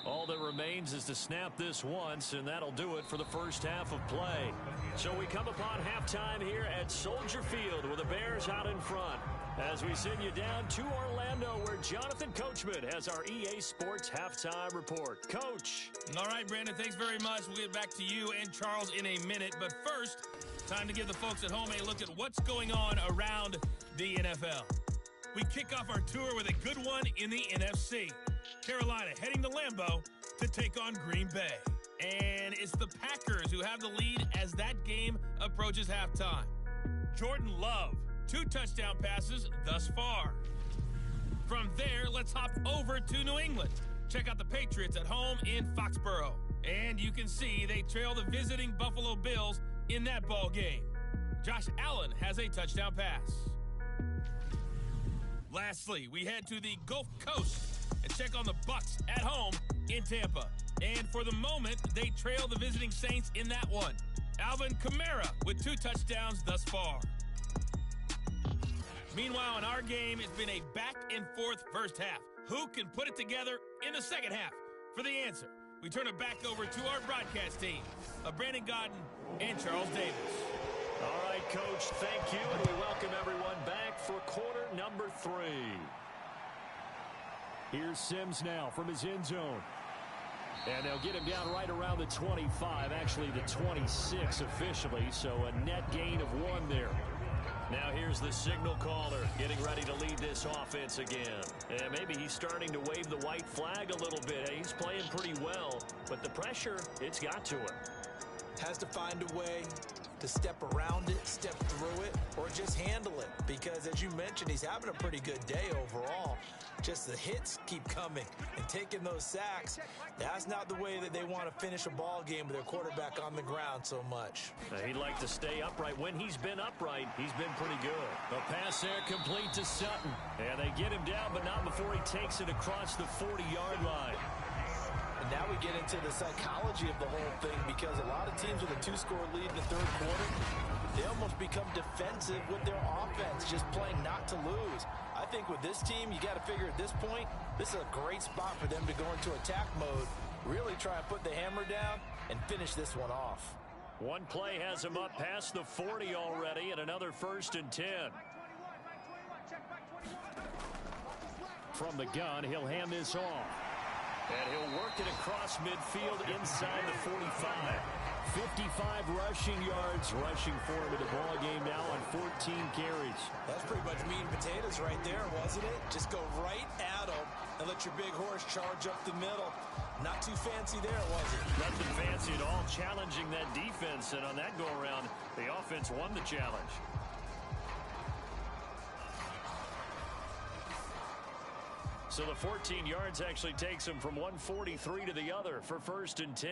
All that remains is to snap this once, and that'll do it for the first half of play. So we come upon halftime here at Soldier Field with the Bears out in front, as we send you down to Orlando, where Jonathan Coachman has our EA Sports Halftime Report. Coach. All right, Brandon, thanks very much. We'll get back to you and Charles in a minute. But first, time to give the folks at home a look at what's going on around the NFL. We kick off our tour with a good one in the NFC. Carolina heading to Lambeau to take on Green Bay. And it's the Packers who have the lead as that game approaches halftime. Jordan Love, 2 touchdown passes thus far. From there, let's hop over to New England. Check out the Patriots at home in Foxborough. And you can see they trail the visiting Buffalo Bills in that ball game. Josh Allen has a touchdown pass. Lastly, we head to the Gulf Coast and check on the Bucs at home in Tampa. And for the moment, they trail the visiting Saints in that one. Alvin Kamara with 2 touchdowns thus far. Meanwhile, in our game, it's been a back-and-forth first half. Who can put it together in the second half? For the answer, we turn it back over to our broadcast team of Brandon Godden and Charles Davis. All right, Coach, thank you, and we welcome everyone back for quarter number 3. Here's Sims now from his end zone. And they'll get him down right around the 25, actually the 26 officially, so a net gain of 1 there. Now here's the signal caller getting ready to lead this offense again. And maybe he's starting to wave the white flag a little bit. He's playing pretty well, but the pressure, it's got to him. Has to find a way to step around it, step through it, or just handle it. Because as you mentioned, he's having a pretty good day overall. Just the hits keep coming and taking those sacks. That's not the way that they want to finish a ball game with their quarterback on the ground so much. He'd like to stay upright. When he's been upright, he's been pretty good. The pass there complete to Sutton. And they get him down, but not before he takes it across the 40-yard line. And now we get into the psychology of the whole thing, because a lot of teams with a 2-score lead in the third quarter, they almost become defensive with their offense, just playing not to lose. I think with this team, you got to figure at this point, this is a great spot for them to go into attack mode, really try and put the hammer down and finish this one off. One play has him up past the 40 already, and another 1st and 10. From the gun, he'll hand this off. And he'll work it across midfield inside the 45. 55 rushing yards rushing for him in the ball game now on 14 carries. That's pretty much meat and potatoes right there, wasn't it? Just go right at him and let your big horse charge up the middle. Not too fancy there, was it? Nothing fancy at all, challenging that defense, and on that go-around, the offense won the challenge. So the 14 yards actually takes him from 143 to the other for 1st and 10.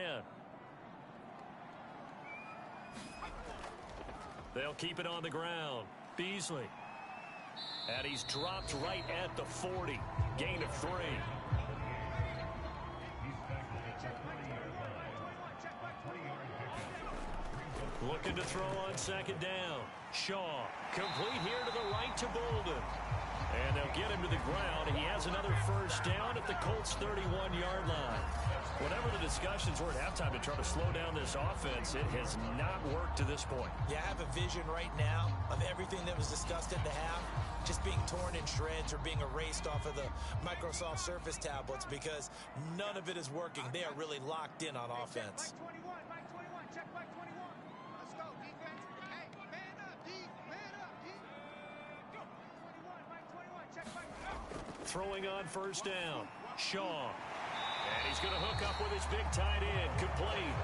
They'll keep it on the ground. Beasley. And he's dropped right at the 40. Gain of 3. Looking to throw on 2nd down. Shaw. Complete here to the right to Bolden. And they'll get him to the ground. He has another 1st down at the Colts' 31-yard line. Whatever the discussions were at halftime to try to slow down this offense, it has not worked to this point. Yeah, I have a vision right now of everything that was discussed at the half just being torn in shreds or being erased off of the Microsoft Surface tablets, because none of it is working. They are really locked in on offense. Throwing on 1st down. Shaw. And he's going to hook up with his big tight end. Complete.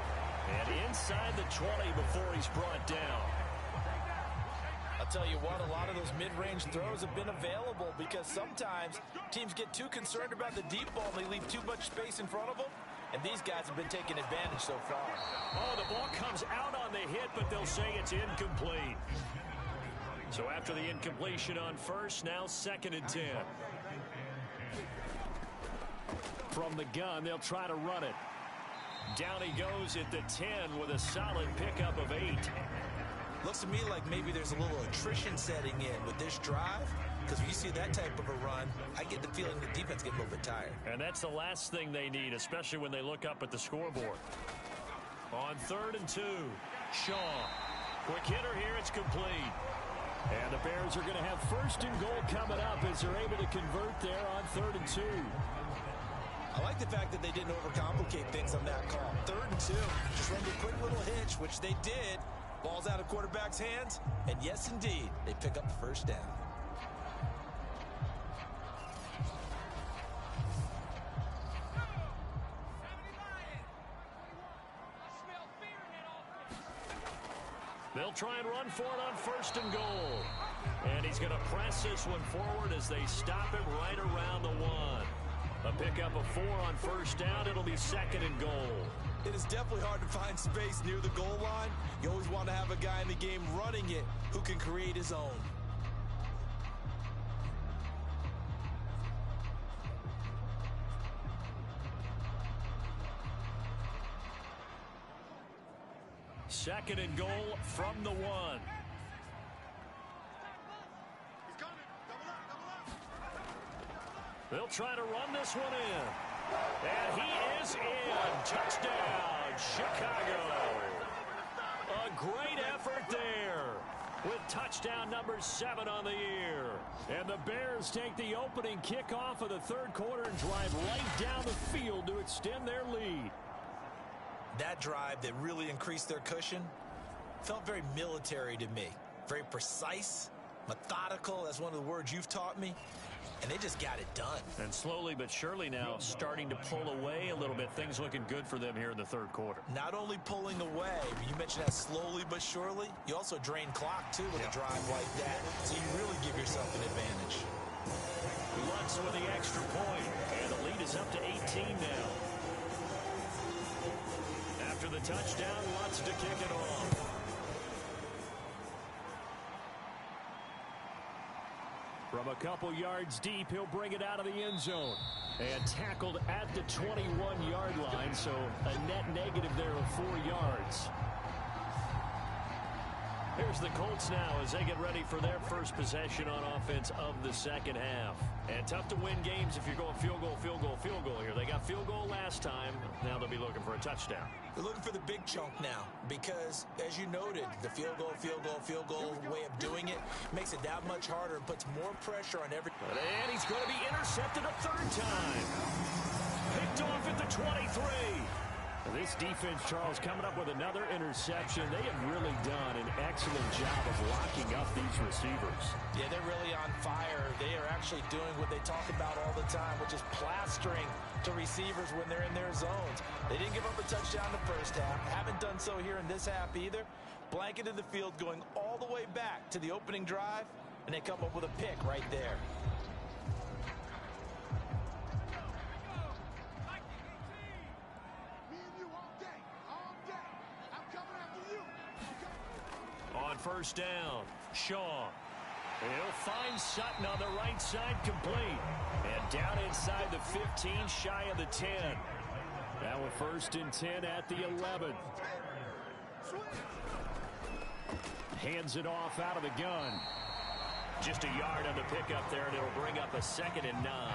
And inside the 20 before he's brought down. I'll tell you what, a lot of those mid-range throws have been available, because sometimes teams get too concerned about the deep ball and they leave too much space in front of them. And these guys have been taking advantage so far. Oh, the ball comes out on the hit, but they'll say it's incomplete. So after the incompletion on 1st, now 2nd and 10. From the gun, they'll try to run it. Down he goes at the 10 with a solid pickup of 8. Looks to me like maybe there's a little attrition setting in with this drive, because when you see that type of a run, I get the feeling the defense gets a little bit tired. And that's the last thing they need, especially when they look up at the scoreboard. On 3rd and 2, Shaw. Quick hitter here, it's complete. And the Bears are going to have 1st and goal coming up as they're able to convert there on 3rd and 2. I like the fact that they didn't overcomplicate things on that call. 3rd and 2, just run a quick little hitch, which they did. Ball's out of quarterback's hands, and yes, indeed, they pick up the 1st down. They'll try and run for it on 1st and goal. And he's going to press this one forward as they stop him right around the 1. A pickup of 4 on 1st down. It'll be 2nd and goal. It is definitely hard to find space near the goal line. You always want to have a guy in the game running it who can create his own. Second and goal from the 1. They'll try to run this one in. And he is in. Touchdown, Chicago. A great effort there. with touchdown number 7 on the year. And the Bears take the opening kickoff of the third quarter and drive right down the field to extend their lead. That drive that really increased their cushion felt very military to me. Very precise, methodical, that's one of the words you've taught me. And they just got it done. And slowly but surely now starting to pull away a little bit. Things looking good for them here in the third quarter. Not only pulling away, you mentioned that slowly but surely. You also drain clock, too, with a drive like that. So you really give yourself an advantage. Lutz with the extra point. And the lead is up to 18 now. After the touchdown, Lutz to kick it off. From a couple yards deep, he'll bring it out of the end zone. And tackled at the 21-yard line, so a net negative there of 4 yards. Here's the Colts now as they get ready for their first possession on offense of the second half. And tough to win games if you're going field goal, field goal, field goal here. They got field goal last time. Now they'll be looking for a touchdown. They're looking for the big chunk now because, as you noted, the field goal way of doing it makes it that much harder and puts more pressure on every... And he's going to be intercepted a third time. Picked off at the 23. This defense, Charles, coming up with another interception. They have really done an excellent job of locking up these receivers. Yeah, they're really on fire. They are actually doing what they talk about all the time, which is plastering to receivers when they're in their zones. They didn't give up a touchdown in the first half. Haven't done so here in this half either. Blanketed the field going all the way back to the opening drive, and they come up with a pick right there. On first down, Shaw. He'll find Sutton on the right side, complete. And down inside the 15, shy of the 10. Now a 1st and 10 at the 11. Hands it off out of the gun. Just a yard on the pickup there, and it'll bring up a 2nd and 9.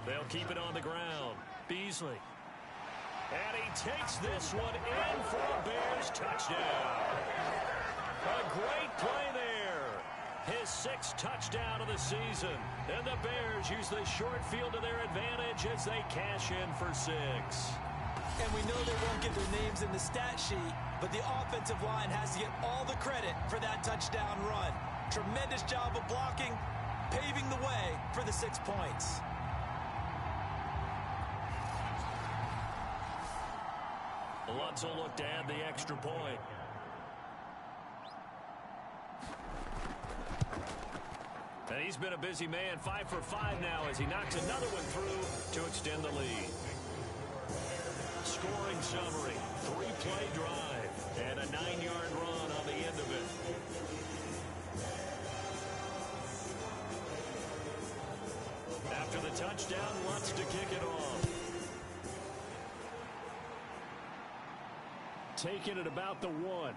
They'll keep it on the ground. Beasley. And he takes this one in for a Bears touchdown. A great play there. His 6th touchdown of the season. And the Bears use the short field to their advantage as they cash in for 6. And we know they won't get their names in the stat sheet, but the offensive line has to get all the credit for that touchdown run. Tremendous job of blocking, paving the way for the 6 points. Lutz will look to add the extra point. And he's been a busy man, 5 for 5 now as he knocks another one through to extend the lead. Scoring summary, 3-play drive, and a 9-yard run on the end of it. After the touchdown, Lutz to kick it off. Taking it about the 1.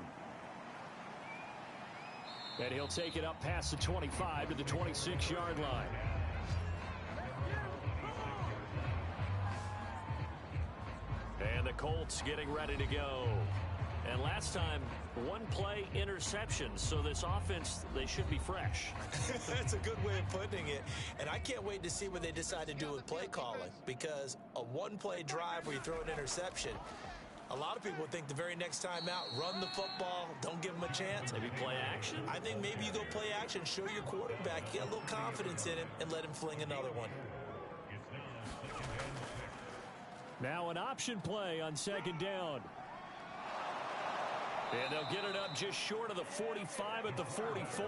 And he'll take it up past the 25 to the 26-yard line. And the Colts getting ready to go. And last time, 1-play interception. So this offense, they should be fresh. That's a good way of putting it. And I can't wait to see what they decide to do with play calling. Because a 1-play drive where you throw an interception, a lot of people think the very next time out, run the football, don't give them a chance. Maybe play action? I think maybe you go play action, show your quarterback, get a little confidence in him, and let him fling another one. Now an option play on 2nd down. And they'll get it up just short of the 45 at the 44.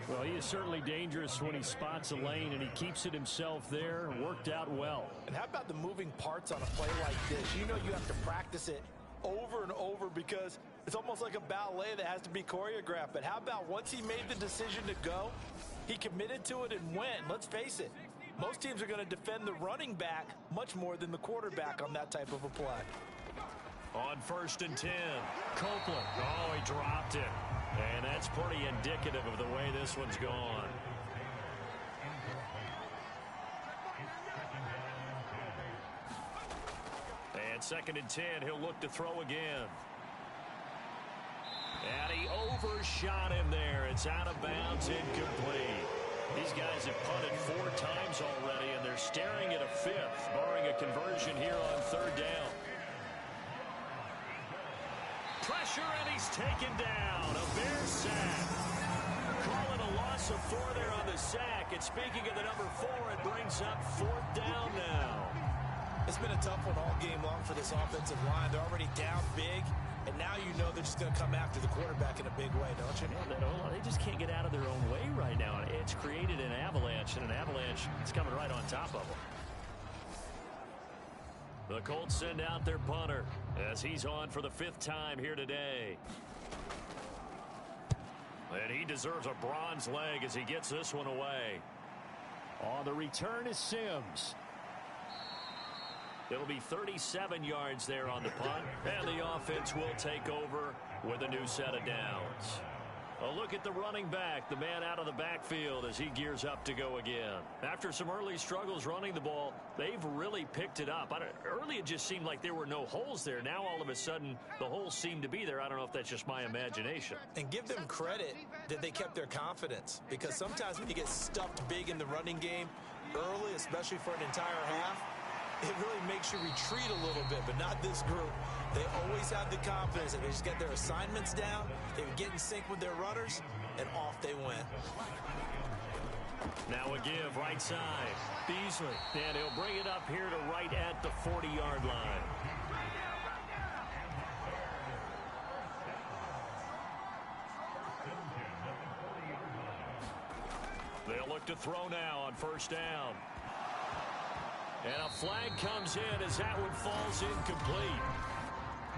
Well, he is certainly dangerous when he spots a lane, and he keeps it himself there. Worked out well. And how about the moving parts on a play like this? You know you have to practice it over and over because it's almost like a ballet that has to be choreographed. But how about once he made the decision to go, he committed to it and went. Let's face it, most teams are going to defend the running back much more than the quarterback on that type of a play. On 1st and 10, Copeland. Oh, he dropped it. And that's pretty indicative of the way this one's gone. On 2nd and 10, he'll look to throw again. And he overshot him there. It's out of bounds, incomplete. These guys have punted 4 times already, and they're staring at a 5th, barring a conversion here on 3rd down. Pressure, and he's taken down. A Bears sack. Call it a loss of 4 there on the sack. And speaking of the number 4, it brings up 4th down now. It's been a tough one all game long for this offensive line. They're already down big, and now you know they're just going to come after the quarterback in a big way, don't you? Yeah, they just can't get out of their own way right now. It's created an avalanche, and an avalanche is coming right on top of them. The Colts send out their punter as he's on for the 5th time here today. And he deserves a bronze leg as he gets this one away. On the return is Sims. It'll be 37 yards there on the punt, and the offense will take over with a new set of downs. A look at the running back, the man out of the backfield as he gears up to go again. After some early struggles running the ball, they've really picked it up. Early it just seemed like there were no holes there. Now all of a sudden the holes seem to be there. I don't know if that's just my imagination. And give them credit that they kept their confidence, because sometimes when you get stuffed big in the running game early, especially for an entire half, it really makes you retreat a little bit, but not this group. They always have the confidence that they just get their assignments down, they would get in sync with their runners, and off they went. Now a give right side. Beasley, and he'll bring it up here to right at the 40-yard line. They'll look to throw now on 1st down. And a flag comes in as that one falls incomplete.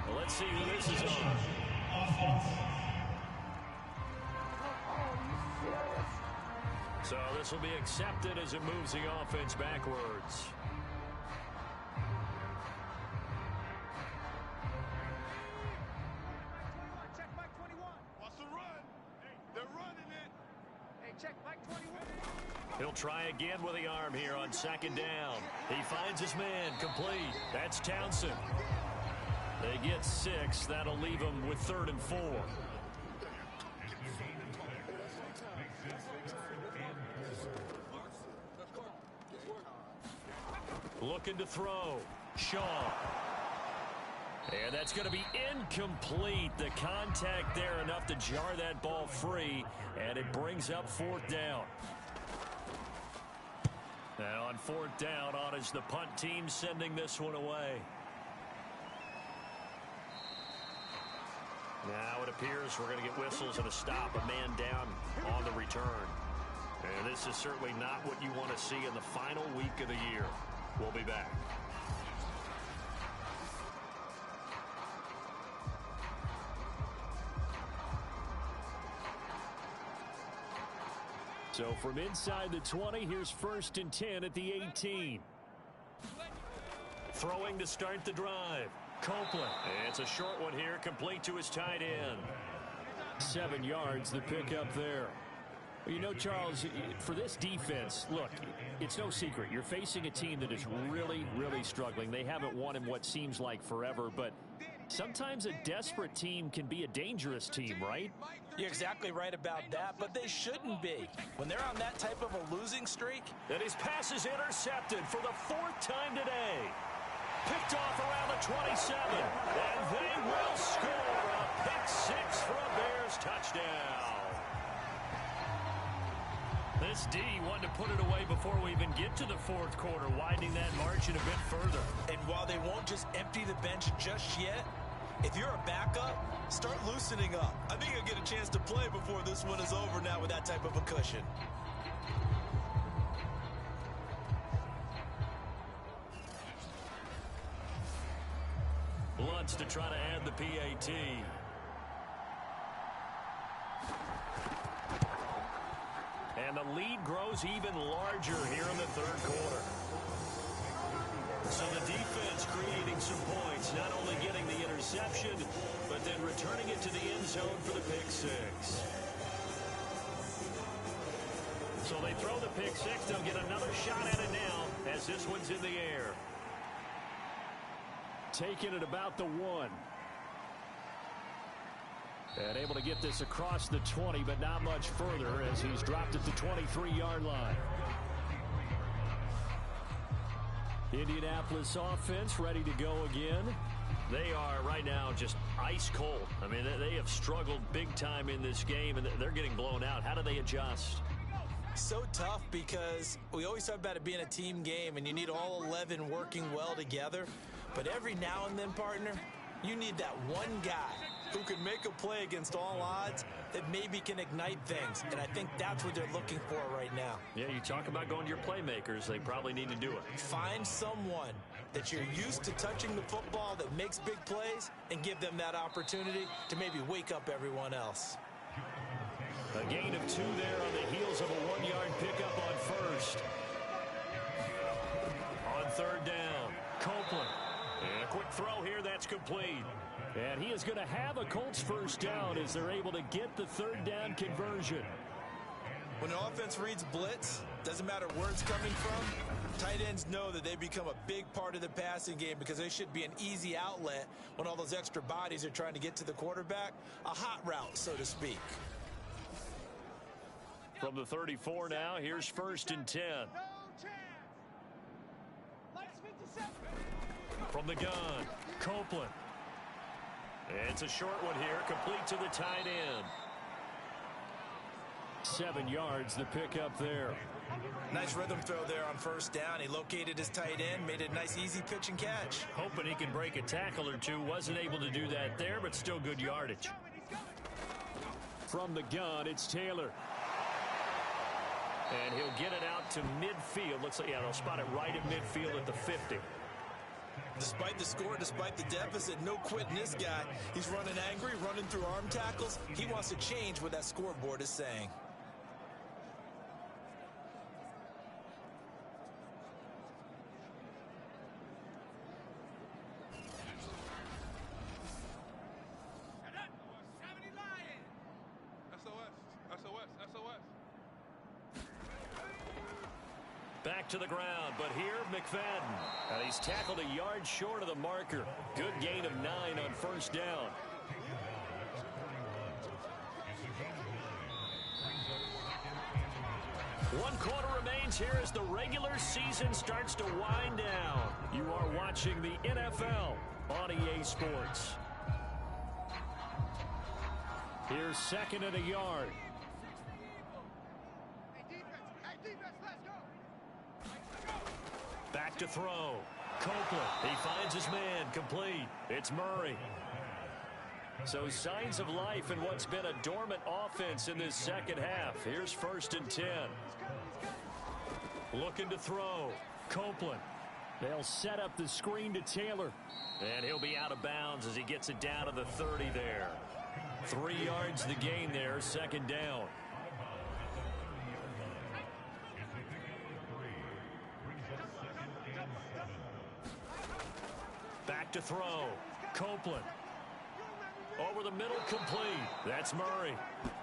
Well, let's see who this is on. So this will be accepted as it moves the offense backwards. Check Mike 21. What's the run? They're running it. Hey, check Mike 21. He'll try again with the arm here on 2nd down. He finds his man complete. That's Townsend. They get 6. That'll leave him with 3rd and 4. Looking to throw. Shaw. And that's going to be incomplete. The contact there enough to jar that ball free, and it brings up 4th down. Now on 4th down, on is the punt team sending this one away. Now it appears we're going to get whistles and a stop, a man down on the return. And this is certainly not what you want to see in the final week of the year. We'll be back. So from inside the 20, here's 1st and 10 at the 18. Throwing to start the drive. Copeland. It's a short one here, complete to his tight end. 7 yards, the pickup there. You know, Charles, for this defense, look, it's no secret. You're facing a team that is really, really struggling. They haven't won in what seems like forever, but sometimes a desperate team can be a dangerous team, right? You're exactly right about that, but they shouldn't be. When they're on that type of a losing streak. And his pass is intercepted for the 4th time today. Picked off around the 27, and they will score a pick 6 for a Bears touchdown. This D wanted to put it away before we even get to the 4th quarter, widening that margin a bit further. And while they won't just empty the bench just yet, if you're a backup, start loosening up. I think you'll get a chance to play before this one is over now with that type of a cushion. Lutz to try to add the PAT. And the lead grows even larger here in the 3rd quarter. So the defense creating some points, not only getting the interception, but then returning it to the end zone for the pick 6. So they throw the pick 6. They'll get another shot at it now as this one's in the air. taking it about the 1. And able to get this across the 20, but not much further as he's dropped at the 23-yard line. Indianapolis offense ready to go again. They are right now just ice cold. I mean, they have struggled big time in this game, and they're getting blown out. How do they adjust? So tough because we always talk about it being a team game, and you need all 11 working well together. But every now and then, partner, you need that one guy who can make a play against all odds that maybe can ignite things. And I think that's what they're looking for right now. Yeah, you talk about going to your playmakers. They probably need to do it. Find someone that you're used to touching the football that makes big plays and give them that opportunity to maybe wake up everyone else. A gain of 2 there on the heels of a 1-yard pickup on first. On 3rd down, Copeland. And a quick throw here, that's complete. And he is going to have a Colts first down as they're able to get the 3rd down conversion. When an offense reads blitz, doesn't matter where it's coming from, tight ends know that they become a big part of the passing game because they should be an easy outlet when all those extra bodies are trying to get to the quarterback. A hot route, so to speak. From the 34 now, here's 1st and 10. From the gun, Copeland. It's a short one here, complete to the tight end. 7 yards, the pickup there. Nice rhythm throw there on 1st down. He located his tight end, made a nice easy pitch and catch. Hoping he can break a tackle or two. Wasn't able to do that there, but still good yardage. From the gun, it's Taylor. And he'll get it out to midfield. Looks like, yeah, they'll spot it right at midfield at the 50. Despite the score, despite the deficit, no quitting this guy. He's running angry, running through arm tackles. He wants to change what that scoreboard is saying. Back to the ground, but here, McFadden. And he's tackled a yard short of the marker. Good gain of 9 on 1st down. One quarter remains here as the regular season starts to wind down. You are watching the NFL on EA Sports. Here's 2nd and a yard. Back to throw. Copeland. He finds his man. Complete. It's Murray. So signs of life in what's been a dormant offense in this 2nd half. Here's 1st and 10. Looking to throw. Copeland. They'll set up the screen to Taylor. And he'll be out of bounds as he gets it down to the 30 there. 3 yards the gain there. 2nd down. Back to throw. Copeland. Over the middle, complete. That's Murray.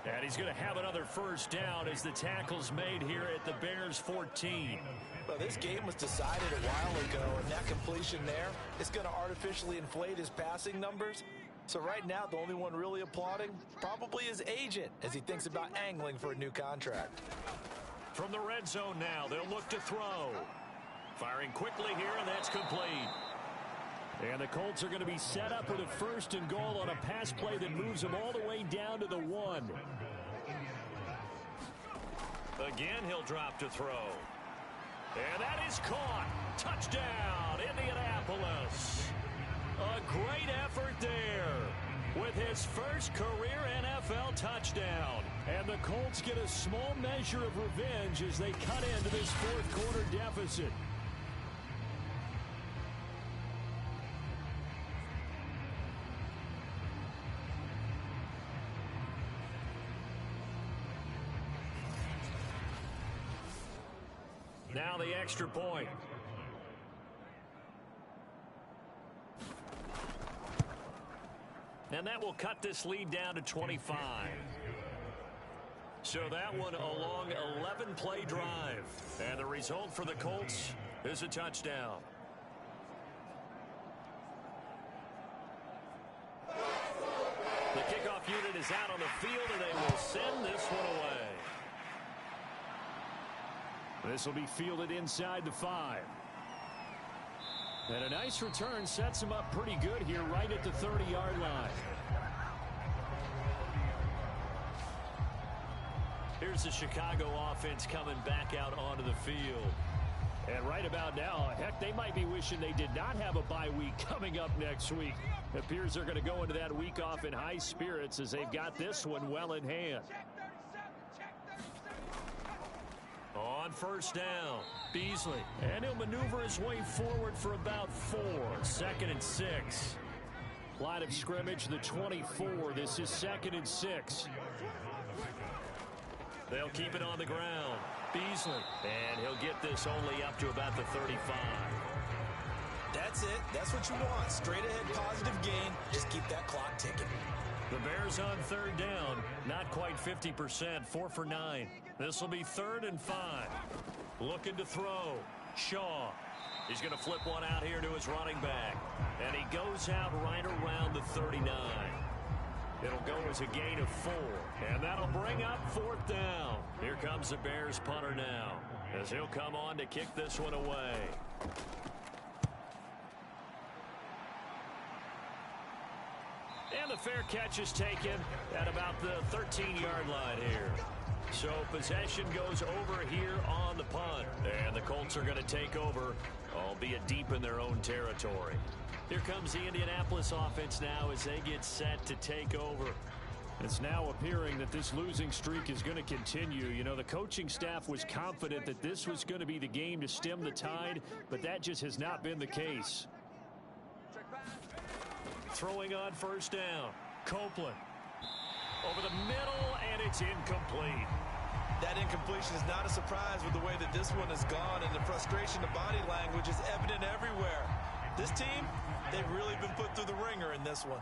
And he's going to have another 1st down as the tackle's made here at the Bears 14. Well, this game was decided a while ago, and that completion there is going to artificially inflate his passing numbers. So right now, the only one really applauding probably his agent as he thinks about angling for a new contract. From the red zone now, they'll look to throw. Firing quickly here, and that's complete. And the Colts are going to be set up with a 1st and goal on a pass play that moves them all the way down to the 1. Again, he'll drop to throw. And that is caught. Touchdown, Indianapolis. A great effort there with his first career NFL touchdown. And the Colts get a small measure of revenge as they cut into this 4th quarter deficit. Now the extra point. And that will cut this lead down to 25. So that one a long 11-play drive. And the result for the Colts is a touchdown. Kickoff unit is out on the field, and they will send this one away. This will be fielded inside the 5. And a nice return sets him up pretty good here right at the 30-yard line. Here's the Chicago offense coming back out onto the field. And right about now, heck, they might be wishing they did not have a bye week coming up next week. It appears they're going to go into that week off in high spirits as they've got this one well in hand. On first down, Beasley. And he'll maneuver his way forward for about 4. 2nd and 6. Line of scrimmage, the 24. This is 2nd and 6. They'll keep it on the ground. Beasley. And he'll get this only up to about the 35. That's it. That's what you want. Straight ahead positive gain. Just keep that clock ticking. The Bears on 3rd down. Not quite 50%. 4 for 9. This will be 3rd and 5. Looking to throw. Shaw. He's going to flip one out here to his running back. And he goes out right around the 39. It'll go as a gain of 4. And that'll bring up 4th down. Here comes the Bears punter now, as he'll come on to kick this one away. And the fair catch is taken at about the 13-yard line here. So possession goes over here on the punt. And the Colts are going to take over, albeit deep in their own territory. Here comes the Indianapolis offense now as they get set to take over. It's now appearing that this losing streak is going to continue. You know, the coaching staff was confident that this was going to be the game to stem the tide, but that just has not been the case. Throwing on first down. Copeland. Over the middle, and it's incomplete. That incompletion is not a surprise with the way that this one has gone, and the frustration, the body language is evident everywhere. This team, they've really been put through the ringer in this one.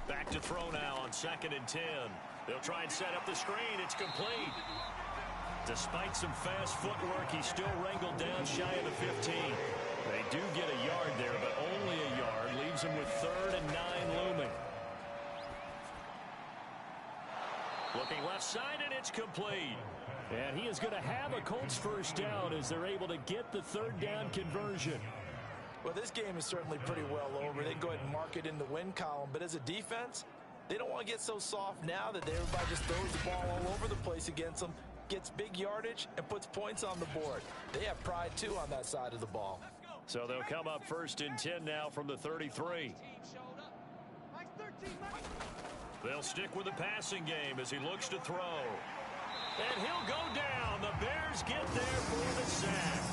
Back to throw now on 2nd and 10. They'll try and set up the screen. It's complete. Despite some fast footwork, he's still wrangled down shy of the 15. They do get a yard there, but only a yard. Leaves him with 3rd and 9 looming. Looking left side, and it's complete. And he is going to have a Colts first down as they're able to get the 3rd down conversion. Well, this game is certainly pretty well over. They can go ahead and mark it in the win column. But as a defense, they don't want to get so soft now that everybody just throws the ball all over the place against them, gets big yardage, and puts points on the board. They have pride, too, on that side of the ball. So they'll come up 1st and 10 now from the 33. They'll stick with the passing game as he looks to throw. And he'll go down. The Bears get there for the sack.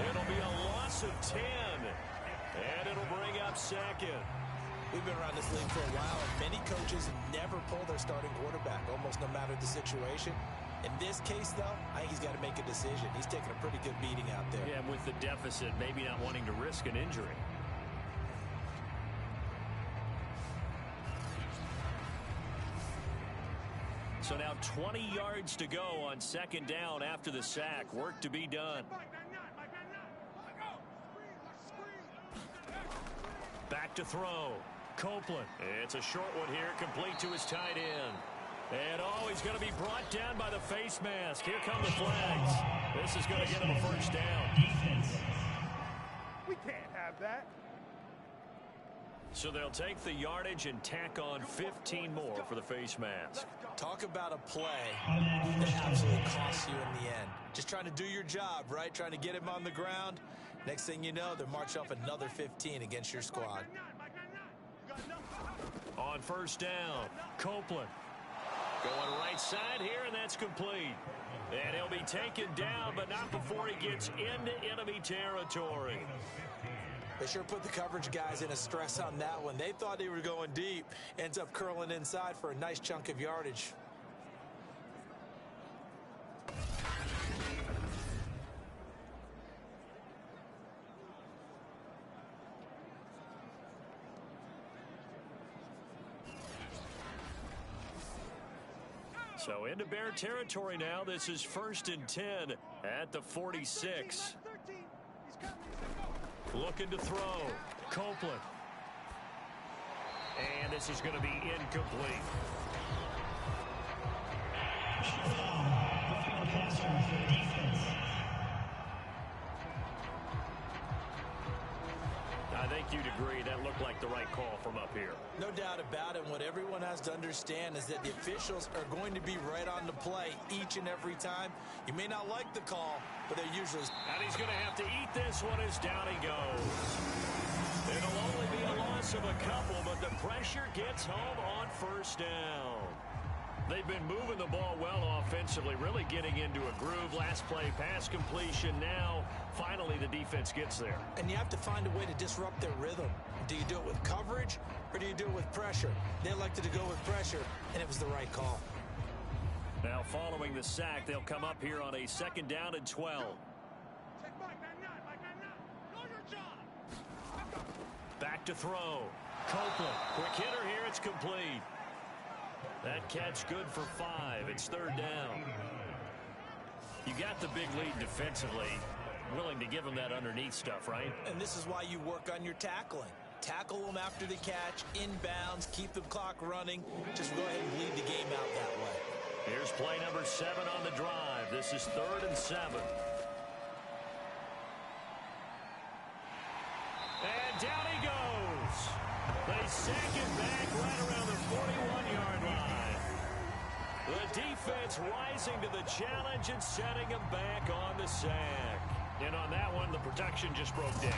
It'll be a loss of 10. And it'll bring up 2nd. We've been around this league for a while, and many coaches never pull their starting quarterback, almost no matter the situation. In this case, though, I think he's got to make a decision. He's taking a pretty good beating out there. Yeah, and with the deficit, maybe not wanting to risk an injury. So now 20 yards to go on 2nd down after the sack. Work to be done. Back to throw. Copeland. It's a short one here, complete to his tight end. And he's going to be brought down by the face mask. Here come the flags. This is going to get him a first down. We can't have that. So they'll take the yardage and tack on 15 more for the face mask. Talk about a play that absolutely costs you in the end. Just trying to do your job, right? Trying to get him on the ground. Next thing you know, they're marching off another 15 against your squad. On first down, Copeland. Going right side here, and that's complete. And he'll be taken down, but not before he gets into enemy territory. They sure put the coverage guys in a stress on that one. They thought they were going deep. Ends up curling inside for a nice chunk of yardage. So into Bear territory now. This is 1st and 10 at the 46. Looking to throw. Copeland. And this is going to be incomplete. I think you'd agree that looked like the right call from up here. No doubt about it. What everyone has to understand is that the officials are going to be right on the play each and every time. You may not like the call, but they're usually... And he's going to have to eat this one as down he goes. It'll only be a loss of a couple, but the pressure gets home on first down. They've been moving the ball well offensively, really getting into a groove. Last play, pass completion. Now, finally, the defense gets there. And you have to find a way to disrupt their rhythm. Do you do it with coverage, or do you do it with pressure? They elected to go with pressure, and it was the right call. Now, following the sack, they'll come up here on a 2nd down and 12. Back to throw. Copeland, quick hitter here, it's complete. That catch good for 5. It's 3rd down. You got the big lead defensively. Willing to give them that underneath stuff, right? And this is why you work on your tackling. Tackle them after the catch, inbounds, keep the clock running. Just go ahead and lead the game out that way. Here's play number 7 on the drive. This is 3rd and 7. And down he goes. They sack it back right around the 41-yard line. The defense rising to the challenge and setting him back on the sack. And on that one, the protection just broke down.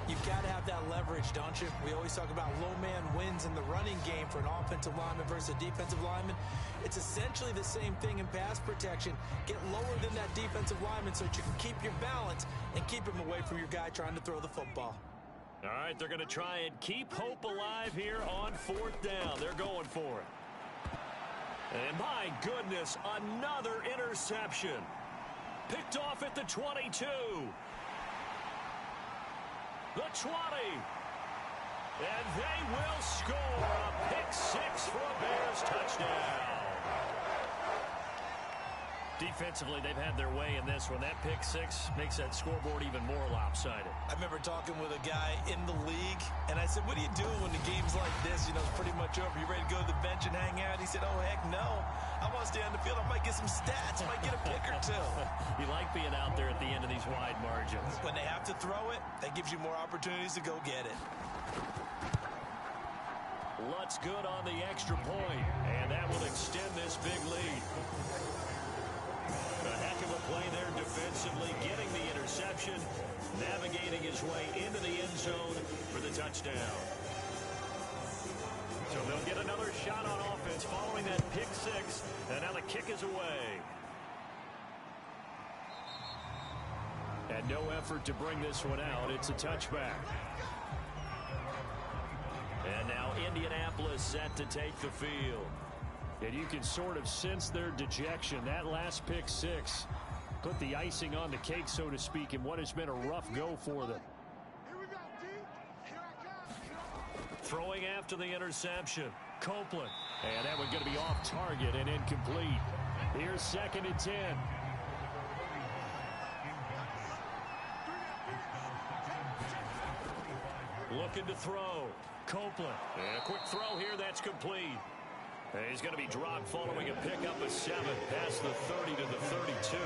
You've got to have that leverage, don't you? We always talk about low man wins in the running game for an offensive lineman versus a defensive lineman. It's essentially the same thing in pass protection. Get lower than that defensive lineman so that you can keep your balance and keep him away from your guy trying to throw the football. All right, they're going to try and keep hope alive here on 4th down. They're going for it. And my goodness, another interception. Picked off at the 22. The 20. And they will score a pick 6 for a Bears touchdown. Defensively, they've had their way in this one. That pick 6 makes that scoreboard even more lopsided. I remember talking with a guy in the league, and I said, what do you do when the game's like this? You know, it's pretty much over. You ready to go to the bench and hang out? He said, oh, heck no. I want to stay on the field. I might get some stats. I might get a pick or two. You like being out there at the end of these wide margins. When they have to throw it, that gives you more opportunities to go get it. Lutz good on the extra point, and that will extend this big lead. A heck of a play there defensively, getting the interception, navigating his way into the end zone for the touchdown. So they'll get another shot on offense following that pick 6, and now the kick is away. And no effort to bring this one out. It's a touchback. And now Indianapolis set to take the field. And you can sort of sense their dejection. That last pick 6 put the icing on the cake, so to speak, in what has been a rough go for them. Throwing after the interception. Copeland. And that one's going to be off target and incomplete. Here's 2nd and 10. Looking to throw. Copeland. And a quick throw here. That's complete. And he's going to be dropped following a pickup of 7 past the 30 to the 32.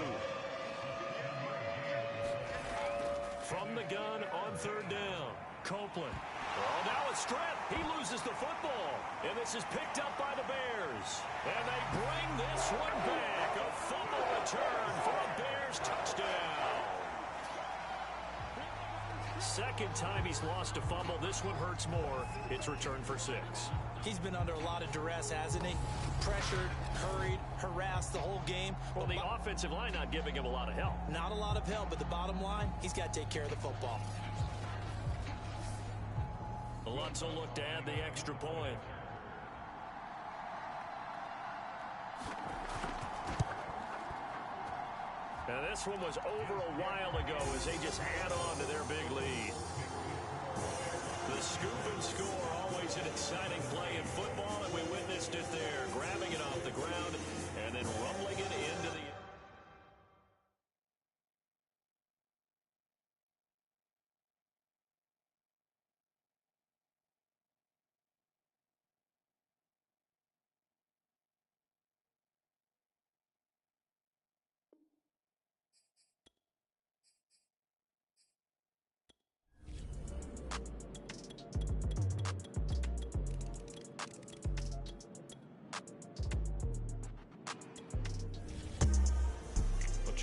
From the gun on 3rd down. Copeland. Oh, now a strip. He loses the football. And this is picked up by the Bears. And they bring this one back. A fumble return for a Bears touchdown. 2nd time he's lost a fumble. This one hurts more. It's returned for 6. He's been under a lot of duress, hasn't he? Pressured, hurried, harassed the whole game. Well, the offensive line not giving him a lot of help. Not a lot of help, but the bottom line, he's got to take care of the football. Lutz will look to add the extra point. Now this one was over a while ago as they just add on to their big lead. The scoop and score, always an exciting play in football, and we witnessed it there, grabbing it off the ground and then rumbling it into the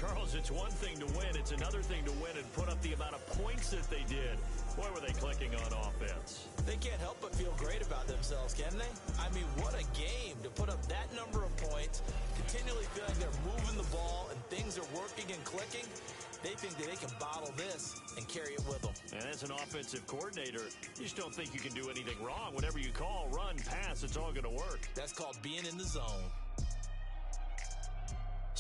Charles, it's one thing to win. It's another thing to win and put up the amount of points that they did. Boy, were they clicking on offense. They can't help but feel great about themselves, can they? I mean, what a game to put up that number of points, continually feeling they're moving the ball and things are working and clicking. They think that they can bottle this and carry it with them. And as an offensive coordinator, you just don't think you can do anything wrong. Whatever you call, run, pass, it's all going to work. That's called being in the zone.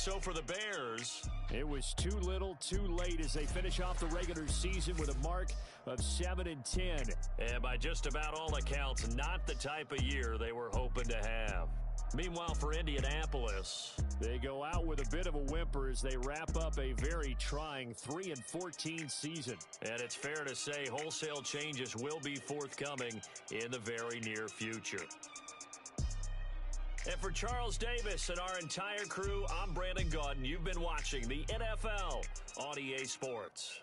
So for the Bears, it was too little, too late as they finish off the regular season with a mark of 7-10. And by just about all accounts, not the type of year they were hoping to have. Meanwhile, for Indianapolis, they go out with a bit of a whimper as they wrap up a very trying 3-14 season. And it's fair to say wholesale changes will be forthcoming in the very near future. And for Charles Davis and our entire crew, I'm Brandon Gaudin. You've been watching the NFL on EA Sports.